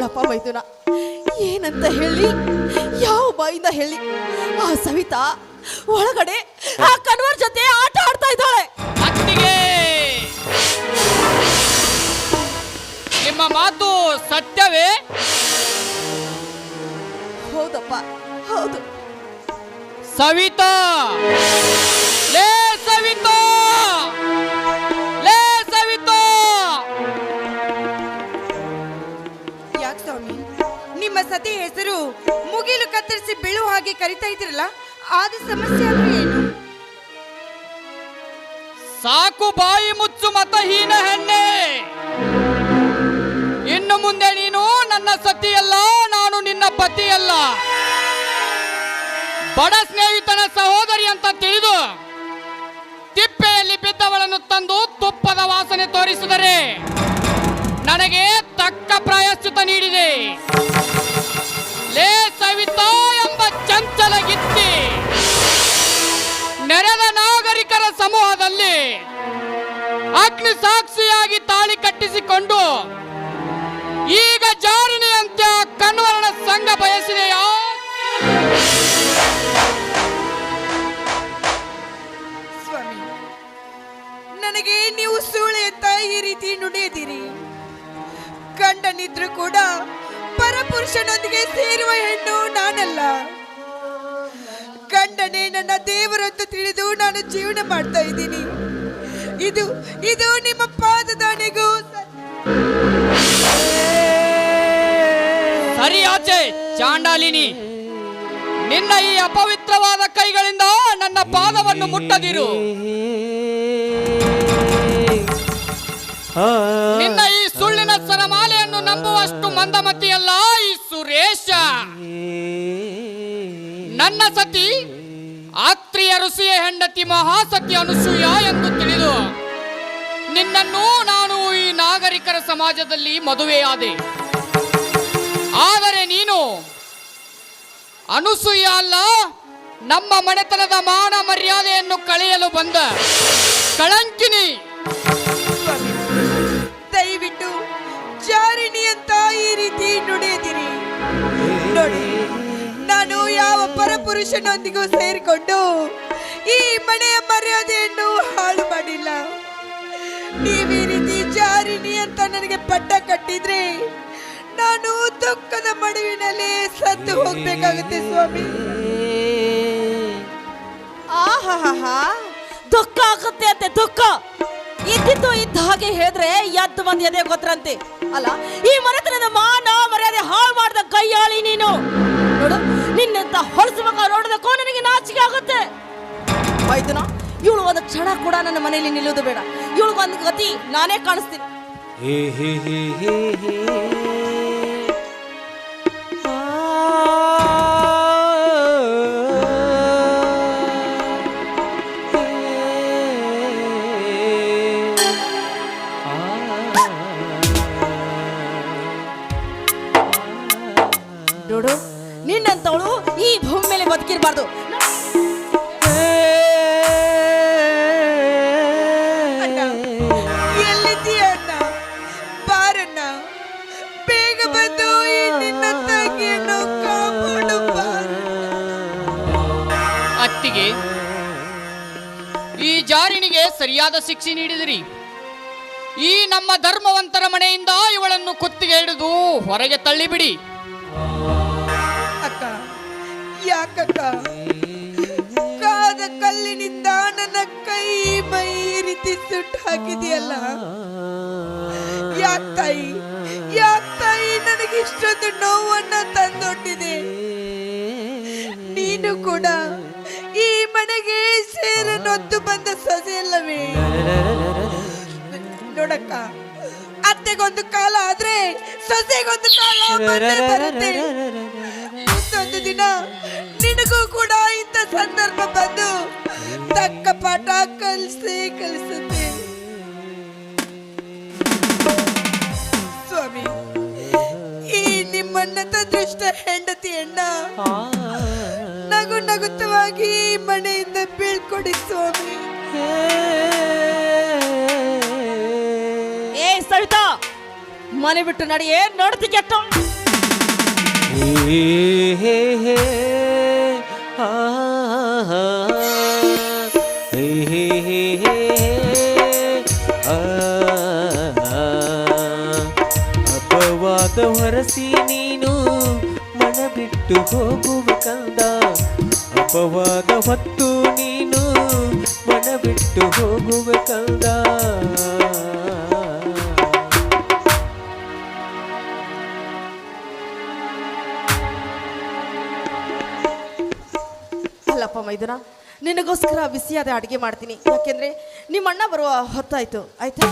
ಅಲ್ಲಪ್ಪ ಮೈದುನ, ಏನಂತ ಹೇಳಿ, ಯಾವ ಬಾಯಿಂದ ಹೇಳಿ? ಆ ಸವಿತಾ ಒಳಗಡೆ ಆ ಕನ್ವರ್ ಜೊತೆ ಆಟ ಆಡ್ತಾ ಇದ್ದಾಳೆ. ಅತ್ತಿಗೆ, ನಿಮ್ಮ ಮಾತು ಸತ್ಯವೇ? ಹೌದಪ್ಪ, ಹೌದು. ಸವಿತಾ, ಲೇ ಸವಿತಾ, ಲೇ ಸವಿತಾ! ಯಾಕೆ ಸ್ವಾಮಿ, ನಿಮ್ಮ ಸತಿ ಹೆಸರು ಮುಗಿಲು ಕತ್ತರಿಸಿ ಬೀಳುವ ಹಾಗೆ ಕರಿತಾ ಇದ್ರಲ್ಲ, ಆದ ಸಮಸ್ಯೆ ಅಂದ್ರೆ ಏನು? ಸಾಕು ಬಾಯಿ ಮುಚ್ಚು ಮತಹೀನ ಹೆಣ್ಣೆ. ಇನ್ನು ಮುಂದೆ ನೀನು ನನ್ನ ಸತಿಯಲ್ಲ, ನಾನು ನಿನ್ನ ಪತಿಯಲ್ಲ. ಬಡ ಸ್ನೇಹಿತನ ಸಹೋದರಿ ಅಂತ ತಿಳಿದು ತಿಪ್ಪೆಯಲ್ಲಿ ಬಿದ್ದವಳನ್ನು ತಂದು ತುಪ್ಪದ ವಾಸನೆ ತೋರಿಸಿದರೆ ನನಗೆ ತಕ್ಕ ಪ್ರಾಯಶ್ಚಿತ ನೀಡಿದೆ. ಲೇ ಸವಿತಾ ಎಂಬ ಚಂಚಲ ಗಿತ್ತಿ, ನೆರೆದ ನಾಗರಿಕರ ಸಮೂಹದಲ್ಲಿ ಅಗ್ನಿ ಸಾಕ್ಷಿಯಾಗಿ ತಾಳಿ ಕಟ್ಟಿಸಿಕೊಂಡು ಈಗ ಜಾರಿಣಿಯಂತೆ ಕಣ್ವರ್ಣ ಸಂಘ ಬಯಸಿದೆಯಾ? ಸ್ವಾಮಿ, ನನಗೆ ನೀವು ಸೂಳೆ ಅಂತ ಈ ರೀತಿ ನುಡಿದಿರಿ. ಗಂಡನಿದ್ರು ಕೂಡ ಪರಪುರುಷನೊಂದಿಗೆ ಸೇರುವ ಹೆಣ್ಣು ನಾನಲ್ಲ. ಗಂಡನೇ ನನ್ನ ದೇವರಂತ ತಿಳಿದು ನಾನು ಜೀವನ ಮಾಡ್ತಾ ಇದ್ದೀನಿ. ಇದು ಇದು ನಿಮ್ಮ ಪಾದದಾಣೆಗೂ ಸರಿ ಆಚೆ ಚಾಂಡಾಲಿನಿ. ನಿನ್ನ ಈ ಅಪವಿತ್ರವಾದ ಕೈಗಳಿಂದ ನನ್ನ ಪಾದವನ್ನು ಮುಟ್ಟದಿರು. ನಿನ್ನ ಈ ಸುಳ್ಳಿನ ಸರಮಾಲೆಯನ್ನು ನಂಬುವಷ್ಟು ಮಂದಮತಿಯಲ್ಲ ಈ ಸುರೇಶ. ನನ್ನ ಸತಿ ಆತ್ರಿಯ ಋಷಿಯ ಹೆಂಡತಿ ಮಹಾಸತಿ ಅನುಸೂಯ ಎಂದು ತಿಳಿದು ನಿನ್ನನ್ನು ನಾನು ಈ ನಾಗರಿಕರ ಸಮಾಜದಲ್ಲಿ ಮದುವೆಯಾದೆ. ಆದರೆ ನೀನು ಅನುಸೂಯ ಅಲ್ಲ, ನಮ್ಮ ಮನೆತನದ ಮಾನ ಮರ್ಯಾದೆಯನ್ನು ಕಳೆಯಲು ಬಂದ ಕಳಂಕಿನಿ. ದಯವಿಟ್ಟು ಜಾರಿಣಿ ಅಂತ ಈ ರೀತಿ ನುಡಿದಿರಿ ನೋಡಿ. ನಾನು ಯಾವ ಪರಪುರುಷನೊಂದಿಗೂ ಸೇರಿಕೊಂಡು ಈ ಮನೆಯ ಮರ್ಯಾದೆಯನ್ನು ಹಾಳು ಮಾಡಿಲ್ಲ. ನೀವು ಈ ರೀತಿ ಜಾರಿಣಿ ಅಂತ ನನಗೆ ಪಟ್ಟ ಕಟ್ಟಿದ್ರೆ ನಾನು ದುಃಖದ ಮಡುವಿನಲ್ಲಿ ಸತ್ತು ಹೋಗ್ಬೇಕಾಗುತ್ತೆ ಸ್ವಾಮಿ. ಆಹಾ, ದುಃಖ ಆಗುತ್ತೆ ಅಂತೆ, ದುಃಖ ಇದ್ದಿದ್ದು ಇದ್ದ ಹಾಗೆ ಹೇಳಿದ್ರೆ ಎದ್ದು ಬಂದು ಎದೆ ಗೊತ್ತರಂತೆ. ಅಲ್ಲ, ಈ ಮನೆತನದ ಮಾನ ಮರ್ಯಾದೆ ಹಾಳು ಮಾಡಿದ ಕೈಯಾಳಿ ನೀನು. ನೋಡು, ನಿನ್ನಂತ ಹೊಲಸು ಮಗ ನೋಡೋದಕ್ಕೂ ನನಗೆ ನಾಚಿಕೆ ಆಗುತ್ತೆ. ಮೈದುನ, ಇವಳು ಒಂದು ಕ್ಷಣ ಕೂಡ ನನ್ನ ಮನೆಯಲ್ಲಿ ನಿಲ್ಲುವುದು ಬೇಡ. ಇವಳಿಗೊಂದು ಗತಿ ನಾನೇ ಕಾಣಿಸ್ತೀನಿ. ನೋಡು, ನಿನ್ನಂತವಳು ಈ ಭೂಮಿ ಮೇಲೆ ಬದುಕಿರಬಾರ್ದು. ಎಲ್ಲಿದ್ದೀಯ ಅಣ್ಣ? ಬಾರಣ್ಣ, ಬೇಗ ಬಂದು ಈ ನಿನ್ನ ತಂಗಿಯನ್ನು ಕಾಪಾಡು ಬಾರಣ್ಣ. ಅತ್ತಿಗೆ, ಈ ಜಾರಿನಿಗೆ ಸರಿಯಾದ ಶಿಕ್ಷೆ ನೀಡಿದಿರಿ. ಈ ನಮ್ಮ ಧರ್ಮವಂತರ ಮನೆಯಿಂದ ಇವಳನ್ನು ಕುತ್ತಿಗೆ ಹಿಡಿದು ಹೊರಗೆ ತಳ್ಳಿಬಿಡಿ. ಅಕ್ಕ, ಯಾಕಕ್ಕ? ಕಾದ ಕಲ್ಲಿನಿಂದ ನನ್ನ ಕೈ ಮೈ ರೀತಿ ಸುಟ್ಟು ಹಾಕಿದೆಯಲ್ಲ. ಯಾಕಾಯಿ ನನಗೆ ಇಷ್ಟೊಂದು ನೋವನ್ನ ತಂದೊಡ್ಡಿದೆ. ನೀನು ಕೂಡ ಈ ಮನೆಗೆ ಸೇರನೊದ್ದು ಬಂದ ಸೊಸೆಯಲ್ಲವೇ? ನೋಡಕ್ಕ, ಅತ್ತೆಗೊಂದು ಕಾಲ ಆದ್ರೆ ಸೊಸೆಗೊಂದು ಕಾಲ ಬರುತ್ತೆ. ಮುಂದೊಂದು ದಿನ ನಿನಗೂ ಕೂಡ ಇಂಥ ಸಂದರ್ಭ ಬಂದು ತಕ್ಕ ಪಾಠ ಕಲಿಸುತ್ತೆ. ಸ್ವಾಮಿ, ಈ ನಿಮ್ಮನ್ನತ ದೃಷ್ಟ ಹೆಂಡತಿಯನ್ನ ನಗು ನಗುತ್ತವಾಗಿ ಈ ಮನೆಯಿಂದ ಬೀಳ್ಕೊಡಿ ಸ್ವಾಮಿ. ಏ ಸವಿತಾ, ಮನೆ ಬಿಟ್ಟು ನಡಿಯೇ, ನೋಡ್ತಿ ಕೆಟ್ಟ ಹೇ ಹೇ ಆ ಹೇ ಹೇ ಹೇ ಆ ಅಪವಾದ ಹೊರಸಿ ನೀನು ಮನ ಬಿಟ್ಟು ಹೋಗುವ ಕಂದ ಅಪವಾದ ಹೊತ್ತು ನೀನು ಮನ ಬಿಟ್ಟು ಹೋಗುವ ಕಂದ ಅಲ್ಲಪ್ಪ ಮೈದುನ, ನಿನಗೋಸ್ಕರ ಬಿಸಿಯಾದ ಅಡುಗೆ ಮಾಡ್ತೀನಿ. ಯಾಕೆಂದ್ರೆ ನಿಮ್ಮ ಅಣ್ಣ ಬರುವ ಹೊತ್ತಾಯ್ತು. ಆಯ್ತಾ?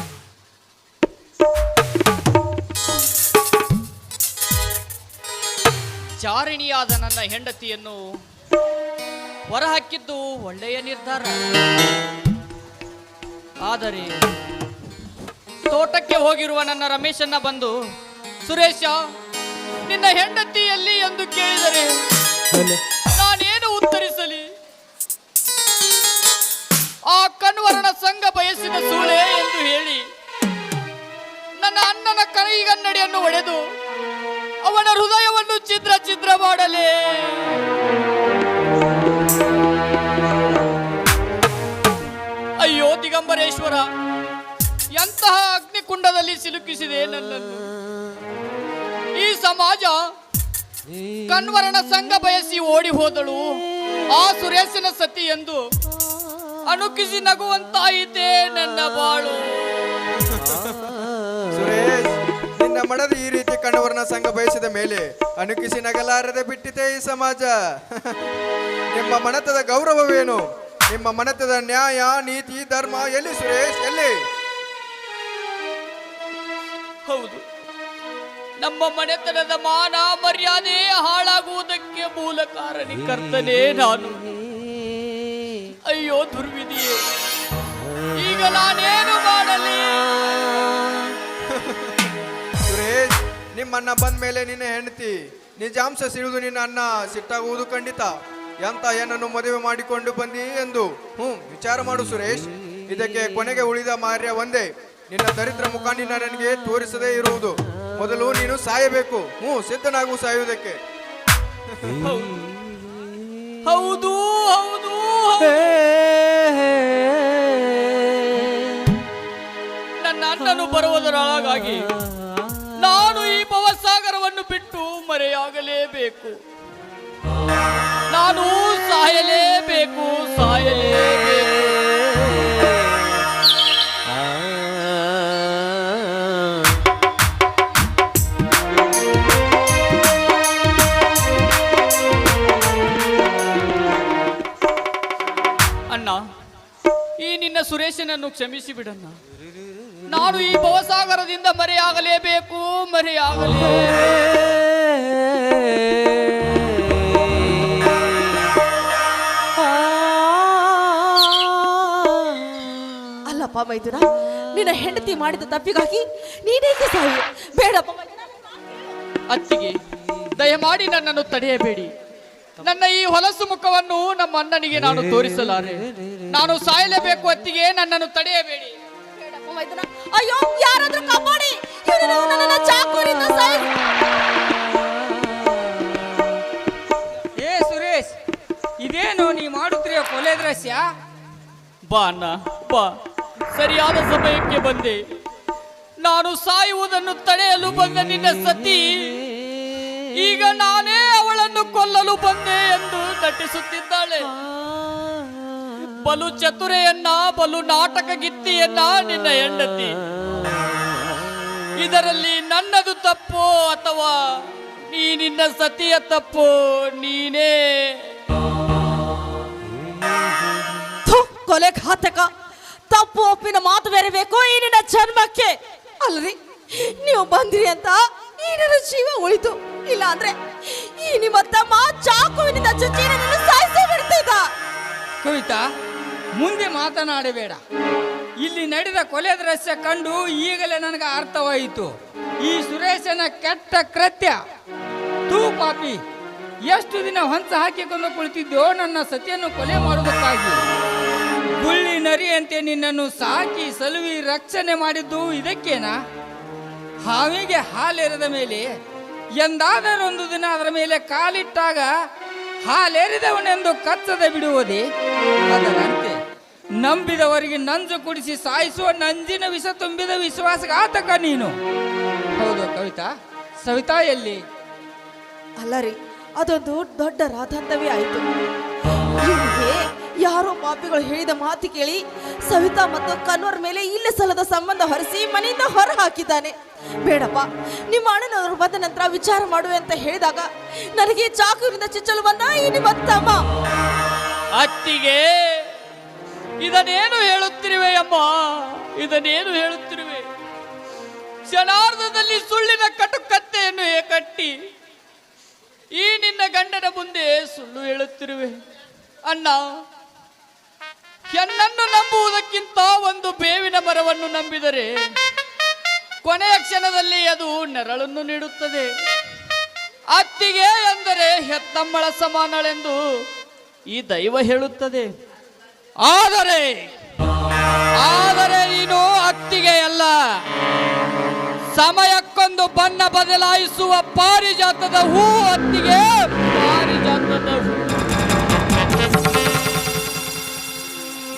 ಚಾರಿಣಿಯಾದ ನನ್ನ ಹೆಂಡತಿಯನ್ನು ಹೊರಹಾಕಿದ್ದು ಒಳ್ಳೆಯ ನಿರ್ಧಾರ. ಆದರೆ ತೋಟಕ್ಕೆ ಹೋಗಿರುವ ನನ್ನ ರಮೇಶನ್ನ ಬಂದು, ಸುರೇಶ ನಿನ್ನ ಹೆಂಡತಿ ಎಲ್ಲಿ ಎಂದು ಕೇಳಿದರೆ ನಾನೇನು ಉತ್ತರಿಸಲಿ? ಆ ಕಣ್ವರನ ಸಂಘ ಬಯಸಿದ ಸೂಳೆ ಎಂದು ಹೇಳಿ ನನ್ನ ಅಣ್ಣನ ಕೈಗನ್ನಡಿಯನ್ನು ಒಡೆದು ಅವನ ಹೃದಯವನ್ನು ಛಿದ್ರ ಛಿದ್ರ ಮಾಡಲೇ. ಅಯ್ಯೋ ದಿಗಂಬರೇಶ್ವರ, ಎಂತಹ ಅಗ್ನಿಕುಂಡದಲ್ಲಿ ಸಿಲುಕಿಸಿದೆ ನನ್ನನ್ನು ಈ ಸಮಾಜ. ಕಣ್ವರನ ಸಂಘ ಬಯಸಿ ಓಡಿ ಹೋದಳು ಆ ಸುರೇಶನ ಸತಿ ಎಂದು ಅಣುಕಿಸಿ ನಗುವಂತಾಯಿತೆ ನನ್ನ ಬಾಳು. ಸುರೇಶ್, ನಿನ್ನ ಮಡದಿ ಈ ರೀತಿ ಕಣ್ಣವರನ್ನ ಸಂಘ ಬಯಸಿದ ಮೇಲೆ ಅಣುಕಿಸಿ ನಗಲಾರದೆ ಬಿಟ್ಟಿದೆ ಈ ಸಮಾಜ. ನಿಮ್ಮ ಮನತದ ಗೌರವವೇನು? ನಿಮ್ಮ ಮನತದ ನ್ಯಾಯ, ನೀತಿ, ಧರ್ಮ ಎಲ್ಲಿ ಸುರೇಶ್, ಎಲ್ಲಿ? ಹೌದು, ನಮ್ಮ ಮನೆತನದ ಮಾನ ಮರ್ಯಾದೆ ಹಾಳಾಗುವುದಕ್ಕೆ ಮೂಲ ಕಾರಣಕರ್ತನೇ ನಾನು. ಅಯ್ಯೋ ದುರ್ವಿಧಿಯೇ, ಈಗ ನಾನೇನು ಮಾಡಲಿ? ಸುರೇಶ್, ನಿಮ್ಮನ್ನ ಬಂದ ಮೇಲೆ ನಿನ್ನ ಹೆಂಡತಿ ನಿಜಾಂಶ ಸಿಡಿದು ನಿನ್ನ ಅನ್ನ ಸಿಟ್ಟಾಗುವುದು ಖಂಡಿತ. ಎಂತ ಏನನ್ನು ಮದುವೆ ಮಾಡಿಕೊಂಡು ಬಂದಿ ಎಂದು ವಿಚಾರ ಮಾಡು ಸುರೇಶ್. ಇದಕ್ಕೆ ಕೊನೆಗೆ ಉಳಿದ ಮಾರ್ಯ ಒಂದೇ, ನಿನ್ನ ದರಿದ್ರ ಮುಖ ನಿನ್ನ ನನಗೆ ತೋರಿಸದೇ ಇರುವುದು. ಮೊದಲು ನೀನು ಸಾಯಬೇಕು. ಸಿದ್ಧನಾಗು ಸಾಯುವುದಕ್ಕೆ. ಹೌದು ಹೌದು, ನನ್ನ ಅಣ್ಣನು ಬರುವುದರೊಳಗಾಗಿ ನಾನು ಈ ಭವಸಾಗರವನ್ನು ಬಿಟ್ಟು ಮರೆಯಾಗಲೇಬೇಕು. ನಾನು ಸಾಯಲೇಬೇಕು, ಸಾಯಲೇಬೇಕು. ಅಣ್ಣ, ಈ ನಿನ್ನ ಸುರೇಶನನ್ನು ಕ್ಷಮಿಸಿ ಬಿಡಣ್ಣ. ನಾನು ಈ ಭವಸಾಗರದಿಂದ ಮರೆಯಾಗಲೇಬೇಕು, ಮರೆಯಾಗಲೇಬೇಕು. ಅಲ್ಲಪ್ಪ ಮೈದುನ, ನಿನ್ನ ಹೆಂಡತಿ ಮಾಡಿದ ತಪ್ಪಿಗಾಗಿ ನೀನೇಕೆ ಸಾಯಿ? ಬೇಡಪ್ಪ ಮೈದುನ. ಅತ್ತಿಗೆ, ದಯಮಾಡಿ ನನ್ನನ್ನು ತಡೆಯಬೇಡಿ. ನನ್ನ ಈ ಹೊಲಸು ಮುಖವನ್ನು ನಮ್ಮ ಅಣ್ಣನಿಗೆ ನಾನು ತೋರಿಸಲಾರೆ. ನಾನು ಸಾಯಲೇಬೇಕು ಅತ್ತಿಗೆ, ನನ್ನನ್ನು ತಡೆಯಬೇಡಿ. ಬೇಡಪ್ಪ ಮೈದುನ. ಅಯ್ಯೋ, ಯಾರಾದ್ರೂ ಕಾಪಾಡಿ, ಇವನನ್ನು ನನ್ನನ್ನ ಚಾಕುವಿನಿಂದ ಸಾಯಿಸಿ. ಏ ಸುರೇಶ್, ಇದೇನು ನೀ ಮಾಡುತ್ತಿರುವ ಕೊಲೆ ದೃಶ್ಯ? ಬಾ ಅಣ್ಣ ಬಾ, ಸರಿಯಾದ ಸಮಯಕ್ಕೆ ಬಂದೆ. ನಾನು ಸಾಯುವುದನ್ನು ತಡೆಯಲು ಬಂದ ನಿನ್ನ ಸತಿ ಈಗ ನಾನೇ ಅವಳನ್ನು ಕೊಲ್ಲಲು ಬಂದೆ ಎಂದು ನಟಿಸುತ್ತಿದ್ದಾಳೆ. ಬಲು ಚತುರೆಯನ್ನ, ಬಲು ನಾಟಕ ಗಿತ್ತಿಯನ್ನ ನಿನ್ನ ಹೆಂಡತಿ. ಇದರಲ್ಲಿ ನನ್ನದು ತಪ್ಪು ಅಥವಾ ನಿನ್ನ ಸತಿಯ ತಪ್ಪು? ನೀನೇ ಕೊಲೆ ಘಾತಕ. ತಪ್ಪು ಒಪ್ಪಿನ ಮಾತು ಬೇರೆ ಬೇಕು ಈ ನಿನ್ನ ಜನ್ಮಕ್ಕೆ. ಅಲ್ರಿ, ನೀವು ಬಂದ್ರಿ ಅಂತ ಈ ನನ್ನ ಜೀವ ಉಳಿತು. ಇಲ್ಲ ಅಂದ್ರೆ ಈ ನಿಮ್ಮ ತಮ್ಮ ಚಾಕುವಿನಿಂದ ಚುಚ್ಚಿ ನನ್ನನ್ನು ಸಾಯಿಸಿ ಬಿಡ್ತಿದ್ದ. ಕವಿತಾ, ಮುಂದೆ ಮಾತನಾಡಬೇಡ. ಇಲ್ಲಿ ನಡೆದ ಕೊಲೆ ದೃಶ್ಯ ಕಂಡು ಈಗಲೇ ನನಗೆ ಅರ್ಥವಾಯಿತು ಈ ಸುರೇಶನ ಕೆಟ್ಟ ಕೃತ್ಯ. ತೂ ಪಾಪಿ, ಎಷ್ಟು ದಿನ ಹೊಂಚ ಹಾಕಿಕೊಂಡು ಕುಳಿತಿದ್ದೋ ನನ್ನ ಸತಿಯನ್ನು ಕೊಲೆ ಮಾಡುವುದಕ್ಕಾಗಿ. ಗುಳ್ಳಿ ನರಿಯಂತೆ ನಿನ್ನನ್ನು ಸಾಕಿ ಸಲುವಿ ರಕ್ಷಣೆ ಮಾಡಿದ್ದು ಇದಕ್ಕೇನಾ? ಹಾವಿಗೆ ಹಾಲೆರೆದ ಮೇಲೆ ಎಂದಾದರೊಂದು ದಿನ ಅದರ ಮೇಲೆ ಕಾಲಿಟ್ಟಾಗ ಹಾಲೇರಿದವನೆಂದು ಕಚ್ಚದೆ ಬಿಡುವುದೇ? ಅದರಂತೆ ನಂಬಿದವರಿಗೆ ನಂಜು ಕುಡಿಸಿ ಸಾಯಿಸುವ ನಂಜಿನ ವಿಷ ತುಂಬಿದ ವಿಶ್ವಾಸಘಾತಕ ನೀನು. ಹೌದು ಕವಿತಾ, ಸವಿತಾ ಎಲ್ಲಿ? ಅಲ್ಲ ರೀ, ಅದೊಂದು ದೊಡ್ಡ ರಾಧಾಂತವೇ ಆಯಿತು. ಇವನಿಗೆ ಯಾರೋ ಪಾಪಿಗಳು ಹೇಳಿದ ಮಾತು ಕೇಳಿ ಸವಿತಾ ಮತ್ತು ಕನ್ವರ್ ಮೇಲೆ ಇಲ್ಲ ಸಲ್ಲದ ಸಂಬಂಧ ಹೊರಿಸಿ ಮನೆಯಿಂದ ಹೊರ ಹಾಕಿದ್ದಾನೆ. ಬೇಡಪ್ಪ, ನಿಮ್ಮ ಅಣ್ಣನವರು ಬಂದ ನಂತರ ವಿಚಾರ ಮಾಡುವೆ ಅಂತ ಹೇಳಿದಾಗ ನನಗೆ ಚಾಕುವಿನಿಂದ ಚಿಚ್ಚಲು ಬಂದ ಈ ನಿಮ್ಮ ತಮ್ಮ. ಅತ್ತಿಗೆ, ಇದನ್ನೇನು ಹೇಳುತ್ತಿರುವೆ ಅಮ್ಮ? ಇದನ್ನೇನು ಹೇಳುತ್ತಿರುವೆ? ಕ್ಷಣಾರ್ಧದಲ್ಲಿ ಸುಳ್ಳಿನ ಕಟ್ಟುಕತ್ತೆಯನ್ನು ಕಟ್ಟಿ ಈ ನಿನ್ನ ಗಂಡನ ಮುಂದೆ ಸುಳ್ಳು ಹೇಳುತ್ತಿರುವೆ. ಅಣ್ಣ, ಹೆಣ್ಣನ್ನು ನಂಬುವುದಕ್ಕಿಂತ ಒಂದು ಬೇವಿನ ಮರವನ್ನು ನಂಬಿದರೆ ಕೊನೆಯ ಕ್ಷಣದಲ್ಲಿ ಅದು ನೆರಳನ್ನು ನೀಡುತ್ತದೆ. ಅತ್ತಿಗೆ ಎಂದರೆ ಹೆತ್ತಮ್ಮಳ ಸಮಾನಳೆಂದು ಈ ದೈವ ಹೇಳುತ್ತದೆ. ಆದರೆ ನೀನು ಅತ್ತಿಗೆ ಅಲ್ಲ, ಸಮಯಕ್ಕೊಂದು ಬಣ್ಣ ಬದಲಾಯಿಸುವ ಪಾರಿಜಾತದ ಹೂ ಅತ್ತಿಗೆ, ಪಾರಿಜಾತದ ಹೂ.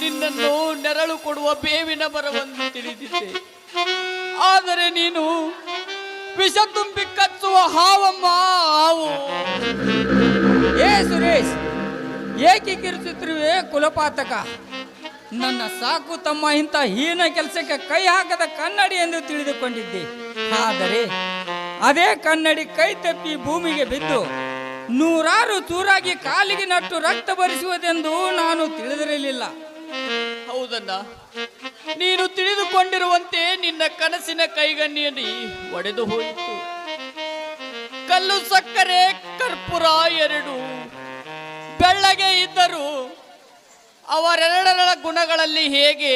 ನಿನ್ನನ್ನು ನೆರಳು ಕೊಡುವ ಬೇವಿನ ಮರವನ್ನು ತಿಳಿದಿದ್ದೆ, ಆದರೆ ನೀನು ವಿಷ ತುಂಬಿ ಕಚ್ಚುವ ಹಾವಮ್ಮ, ಹಾವು. ಏ ಸುರೇಶ್, ಏಕೆ ಕಿರುಚುತ್ತಿರುವೆ ಕುಲಪಾತಕ? ನನ್ನ ಸಾಕು ತಮ್ಮ ಇಂಥ ಹೀನ ಕೆಲಸಕ್ಕೆ ಕೈ ಹಾಕದ ಕನ್ನಡಿ ಎಂದು ತಿಳಿದುಕೊಂಡಿದ್ದೆ. ಆದರೆ ಅದೇ ಕನ್ನಡಿ ಕೈ ತಪ್ಪಿ ಭೂಮಿಗೆ ಬಿದ್ದು ನೂರಾರು ಚೂರಾಗಿ ಕಾಲಿಗೆ ನಟ್ಟು ರಕ್ತ ಬರಿಸುವುದೆಂದು ನಾನು ತಿಳಿದಿರಲಿಲ್ಲ. ಹೌದಣ್ಣ, ನೀನು ತಿಳಿದುಕೊಂಡಿರುವಂತೆ ನಿನ್ನ ಕನಸಿನ ಕೈಗಣ್ಣಿಯಲ್ಲಿ ಒಡೆದು ಹೋಯಿತು. ಕಲ್ಲು ಸಕ್ಕರೆ ಕರ್ಪೂರ ಎರಡು ಬೆಳ್ಳಗೆ ಇದ್ದರೂ ಅವರೆರಡರ ಗುಣಗಳಲ್ಲಿ ಹೇಗೆ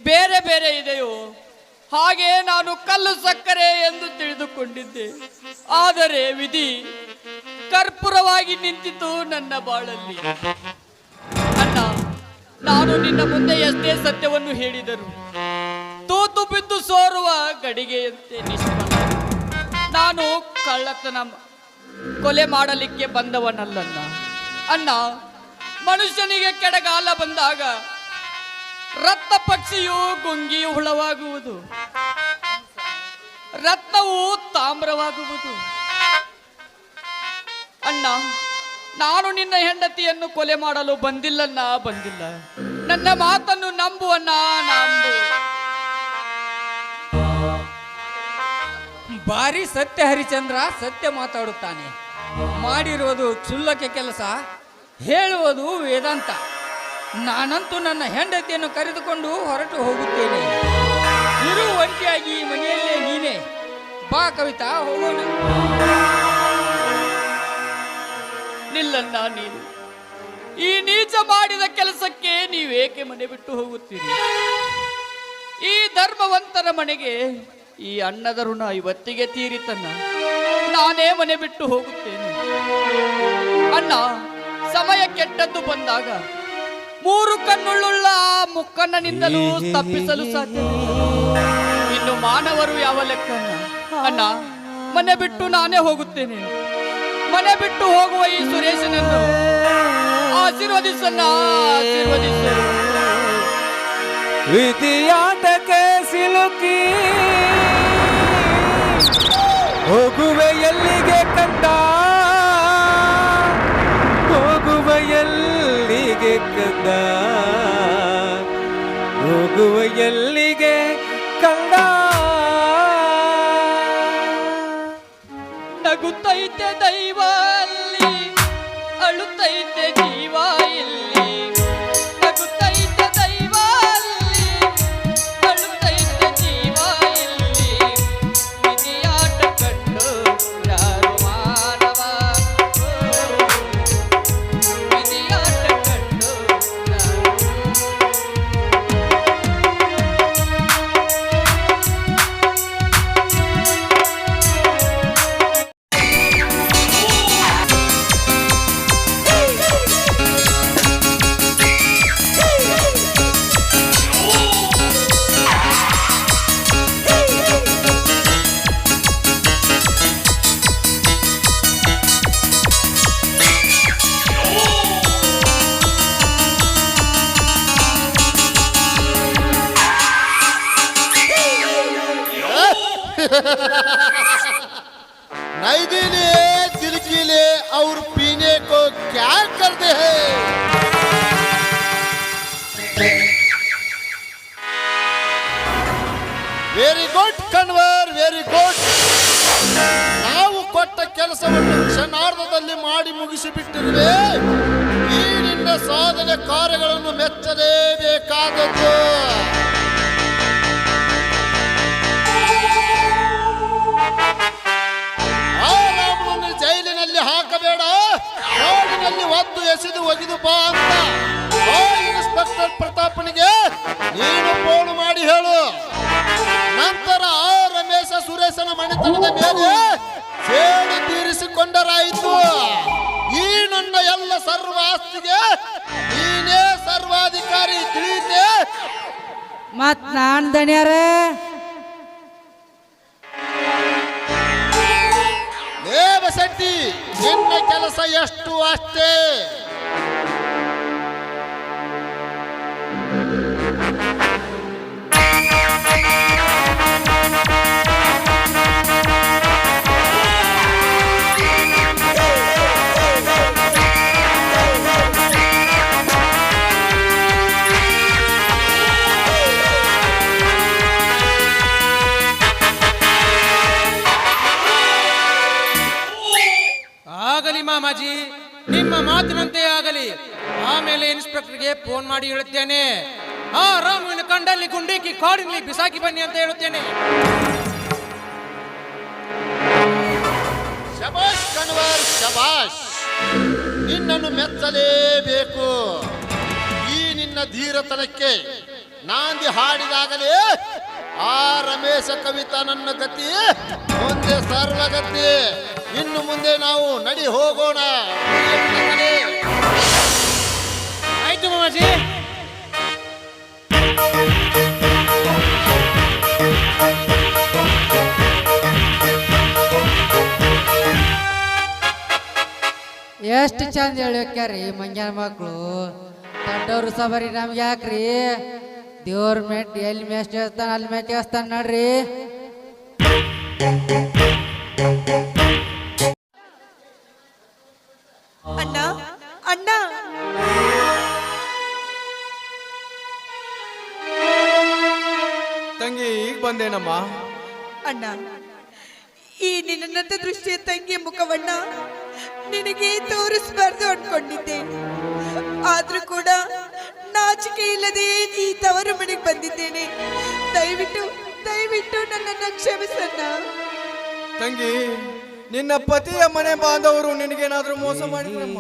ಬೇರೆ ಬೇರೆ ಇದೆಯೋ ಹಾಗೆ ನಾನು ಕಲ್ಲು ಸಕ್ಕರೆ ಎಂದು ತಿಳಿದುಕೊಂಡಿದ್ದೆ. ಆದರೆ ವಿಧಿ ಕರ್ಪೂರವಾಗಿ ನಿಂತಿತು ನನ್ನ ಬಾಳಲ್ಲಿ. ಅಣ್ಣ, ನಾನು ನಿನ್ನ ಮುಂದೆ ಎಷ್ಟೇ ಸತ್ಯವನ್ನು ಹೇಳಿದರು ತೂತು ಬಿದ್ದು ಸೋರುವ ಗಡಿಗೆಯಂತೆ ನಿಷ್ಫಲ. ನಾನು ಕಳ್ಳತನ ಕೊಲೆ ಮಾಡಲಿಕ್ಕೆ ಬಂದವನಲ್ಲಣ್ಣ. ಅಣ್ಣ, ಮನುಷ್ಯನಿಗೆ ಕೆಡಗಾಲ ಬಂದಾಗ ರತ್ನ ಪಕ್ಷಿಯು ಗುಂಗಿಯು ಹುಳವಾಗುವುದು, ರತ್ನವು ತಾಮ್ರವಾಗುವುದು. ಅಣ್ಣ, ನಾನು ನಿನ್ನ ಹೆಂಡತಿಯನ್ನು ಕೊಲೆ ಮಾಡಲು ಬಂದಿಲ್ಲ. ನನ್ನ ಮಾತನ್ನು ನಂಬುವಣ್ಣ, ನಂಬು. ಭಾರಿ ಸತ್ಯ ಹರಿಚಂದ್ರ, ಸತ್ಯ ಮಾತಾಡುತ್ತಾನೆ. ಮಾಡಿರುವುದು ಕ್ಷುಲ್ಲಕ ಕೆಲಸ, ಹೇಳುವುದು ವೇದಾಂತ. ನಾನಂತೂ ನನ್ನ ಹೆಂಡತಿಯನ್ನು ಕರೆದುಕೊಂಡು ಹೊರಟು ಹೋಗುತ್ತೇನೆ. ಇರು ಒಂಟಿಯಾಗಿ ಮನೆಯಲ್ಲೇ ನೀನೇ. ಬಾ ಕವಿತಾ, ಹೋಗೋಣ. ನಿಲ್ಲಣ್ಣ, ನೀನು ಈ ನೀಚ ಮಾಡಿದ ಕೆಲಸಕ್ಕೆ ನೀವೇಕೆ ಮನೆ ಬಿಟ್ಟು ಹೋಗುತ್ತೀರಿ? ಈ ಧರ್ಮವಂತರ ಮನೆಗೆ ಈ ಅನ್ನದ ಋಣ ಇವತ್ತಿಗೆ ತೀರಿತನ್ನ. ನಾನೇ ಮನೆ ಬಿಟ್ಟು ಹೋಗುತ್ತೇನೆ. ಅಣ್ಣ, ಸಮಯ ಕೆಟ್ಟದ್ದು ಬಂದಾಗ ಮೂರು ಕಣ್ಣುಳ್ಳುಳ್ಳ ಆ ಮುಕ್ಕಣ್ಣನಿಂದಲೂ ತಪ್ಪಿಸಲು ಸಾಧ್ಯ. ಇನ್ನು ಮಾನವರು ಯಾವ ಲೆಕ್ಕ? ಅಣ್ಣ, ಮನೆ ಬಿಟ್ಟು ನಾನೇ ಹೋಗುತ್ತೇನೆ. ಮನೆ ಬಿಟ್ಟು ಹೋಗುವ ಈ ಸುರೇಶನನ್ನು ಆಶೀರ್ವದಿಸನ್ನ, ಆಶೀರ್ವದಿಸು. ವಿಧಿಯಾಟಕ್ಕೆ ಸಿಲುಕಿ ಹೋಗುವೆ ಎಲ್ಲಿಗೆ ಕಂದ, ಹೋಗುವ ಎಲ್ಲಿಗೆ ಕಂದ, ಹೋಗುವ ಎಲ್ಲಿಗೆ ಕಂದ. ನಗುತ್ತೈತೆ ದೈವ ಅಲ್ಲಿ, ಅಳುತ್ತೈತೆ ಜೀವ ಇಲ್ಲಿ. ನಗುತ್ತೈತೆ ದೈವ ಅಲ್ಲಿ, ಅಳುತ್ತೈತೆ ಜೀವ ಇಲ್ಲಿ. ವಿಧಿಯಾಟ ಕಂಡು ಯಾರು ಮಾನವ, ವಿಧಿಯಾಟ ಕಂಡು नहीं दिले दिल की ले और पीने को क्या करते हैं very good Kanwar very good ನಾವು ಕೊಟ್ಟ ಕೆಲಸವನ್ನು ಕ್ಷಣಾರ್ಧದಲ್ಲಿ ಮಾಡಿ ಮುಗಿಸಿಬಿಟ್ಟಿರುವೆ ಈ ನಿನ್ನ ಸಾಧನೆ ಕಾರ್ಯಗಳನ್ನು ಮೆಚ್ಚಲೇಬೇಕಾದದ್ದು ಆ ರಾಮನನ್ನು ಜೈಲಿನಲ್ಲಿ ಹಾಕಬೇಡ ಕಾಡಿನಲ್ಲಿ ಒದ್ದು ಎಸೆದು ಒಗೆದು ಬಾ ಅಂತ ಆ ಇನ್ಸ್ಪೆಕ್ಟರ್ ಪ್ರತಾಪನಿಗೆ ನೀನು ಫೋನ್ ಮಾಡಿ ಹೇಳು ನಂತರ ಆ ರಮೇಶ ಸುರೇಶನ ಮನೆತನದ ಮೇಲೆ ಸೇಡು ತೀರಿಸಿಕೊಂಡರಾಯಿತು ಈ ನನ್ನ ಎಲ್ಲ ಸರ್ವ ಆಸ್ತಿಗೆ ನೀನೇ ಸರ್ವಾಧಿಕಾರಿ ತಿಳಿಯುತ್ತೆ ಮತ್ ನಾನ್ ದಣಿಯಾರೇ ದೇವಶೆಟ್ಟಿ ನಿನ್ನ ಕೆಲಸ ಎಷ್ಟು ಅಷ್ಟೇ ಆಗಲಿ ಮಾಮಾಜಿ, ನಿಮ್ಮ ಮಾತಿನಂತೆ ಆಗಲಿ. ಆಮೇಲೆ ಇನ್ಸ್ಪೆಕ್ಟರ್ಗೆ ಫೋನ್ ಮಾಡಿ ಹೇಳುತ್ತೇನೆ, ಆ ರಾಮುವಿನ ಕಂಡಲ್ಲಿ ಗುಂಡಿಕ್ಕಿ ಕಾಡಿನಲ್ಲಿ ಬಿಸಾಕಿ ಬನ್ನಿ ಅಂತ ಹೇಳುತ್ತೇನೆ. ಶಬಾಷ್ ಕನ್ವರ್ ಶಬಾಷ್, ನಿನ್ನನ್ನು ಮೆಚ್ಚಲೇಬೇಕು. ಈ ನಿನ್ನ ಧೀರತನಕ್ಕೆ ನಾಂದಿ ಹಾಡಿದಾಗಲೇ ಆ ರಮೇಶ ಕವಿತಾ ನನ್ನ ಗತಿ ಮುಂದೆ ಸರ್ವಗತಿ. ಇನ್ನು ಮುಂದೆ ನಾವು ನಡಿ ಹೋಗೋಣ. ಆಯ್ತು ಮಾಮಾಜಿ. ಎಷ್ಟು ಚಂದ ಹೇಳ್ಯಾಕ್ಯಾರಿ ಮಂಗ್ಯಾನ ಮಕ್ಕಳು. ದೊಡ್ಡವ್ರು ಸಬರಿ ನಮ್ಗೆ ಯಾಕ್ರಿ? ದೇವ್ರ ಮೆಟ್ ಎಲ್ಲಿ ಮೆಸ್ಟ್ చేస్తాನ ಅಲ್ಲಿ ಮೆಟ್ చేస్తాನ ನೋಡ್ರಿ. ಅಣ್ಣ ಅಣ್ಣ ತಂಗಿ ಈಗ ಬಂದೇನಮ್ಮ. ಅಣ್ಣ, ಈ ನಿನ್ನ ದೃಷ್ಟಿಯ ತಂಗಿಯ ಮುಖವನ್ನ ನಿನಗೆ ತೋರಿಸಬಾರ್ದು ಅನ್ಕೊಂಡಿದ್ದೆ. ಆದ್ರೂ ಕೂಡ ನಾಚಿಕೆ ಇಲ್ಲದೆ ಈ ತವರು ಮನೆಗೆ ಬಂದಿದ್ದೇನೆ. ದಯವಿಟ್ಟು ದಯವಿಟ್ಟು ನನ್ನನ್ನು ಕ್ಷಮಿಸಣ್ಣ. ತಂಗಿ, ನಿನ್ನ ಪತಿಯ ಮನೆ ಬಾಂಧವರು ನಿನಗೇನಾದ್ರೂ ಮೋಸ ಮಾಡಿದ್ರಮ್ಮ?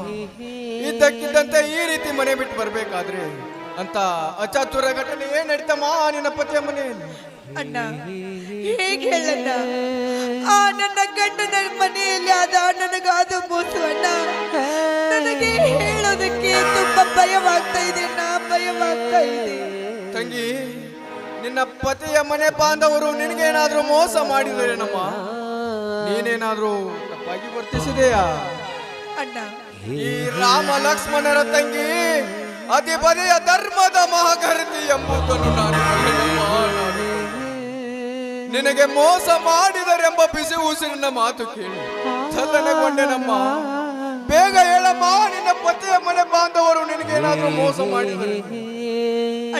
ಇದ್ದಕ್ಕಿದ್ದಂತೆ ಈ ರೀತಿ ಮನೆ ಬಿಟ್ಟು ಬರ್ಬೇಕಾದ್ರೆ ಅಂತ ಅಚಾತುರ ಘಟನೆ ಏನ್ ನಡೀತಮ್ಮ ನಿನ್ನ ಪತಿಯ ಮನೆಯಲ್ಲಿ? ಅಣ್ಣ, ಹೇಗೆ ಹೇಳಣ್ಣ? ಆ ನನ್ನ ಗಂಡನ ಮನೆಯಲ್ಲಿ ಆದ ನನಗಾದ ಮೋಸವನ್ನ ನನಗೆ ಹೇಳೋದಕ್ಕೆ ತುಂಬಾ ಭಯವಾಗ್ತಾ ಇದೆ. ಭಯವಾಗ್ತಾ ಇದೆ ತಂಗಿ. ನಿನ್ನ ಪತಿಯ ಮನೆ ಬಾಂಧವರು ನಿನಗೇನಾದ್ರೂ ಮೋಸ ಮಾಡಿದರೇನಮ್ಮ? ನೀನೇನಾದ್ರೂ ತಪ್ಪಾಗಿ ವರ್ತಿಸಿದೆಯಾ? ಅಣ್ಣ, ಈ ರಾಮ ಲಕ್ಷ್ಮಣರ ತಂಗಿ ಅಧಿಪತಿಯ ಧರ್ಮದ ಮಹಾಗರತಿ ಎಂಬುದನ್ನು ನಾನು ಬಲ್ಲೆನಮ್ಮ. ನಿನಗೆ ಮೋಸ ಮಾಡಿದರೆಂಬ ಬಿಸಿ ಉಸಿರಿನ ಮಾತು ಕೇಳಿ ಚಲ್ಲನೆಗೊಂಡೆನಮ್ಮ. ಬೇಗ ಹೇಳಮ್ಮ, ನಿನ್ನ ಪತಿಯ ಮನೆ ಬಾಂಧವರು ನಿನಗೇನಾದ್ರೂ ಮೋಸ ಮಾಡಿದರೆ?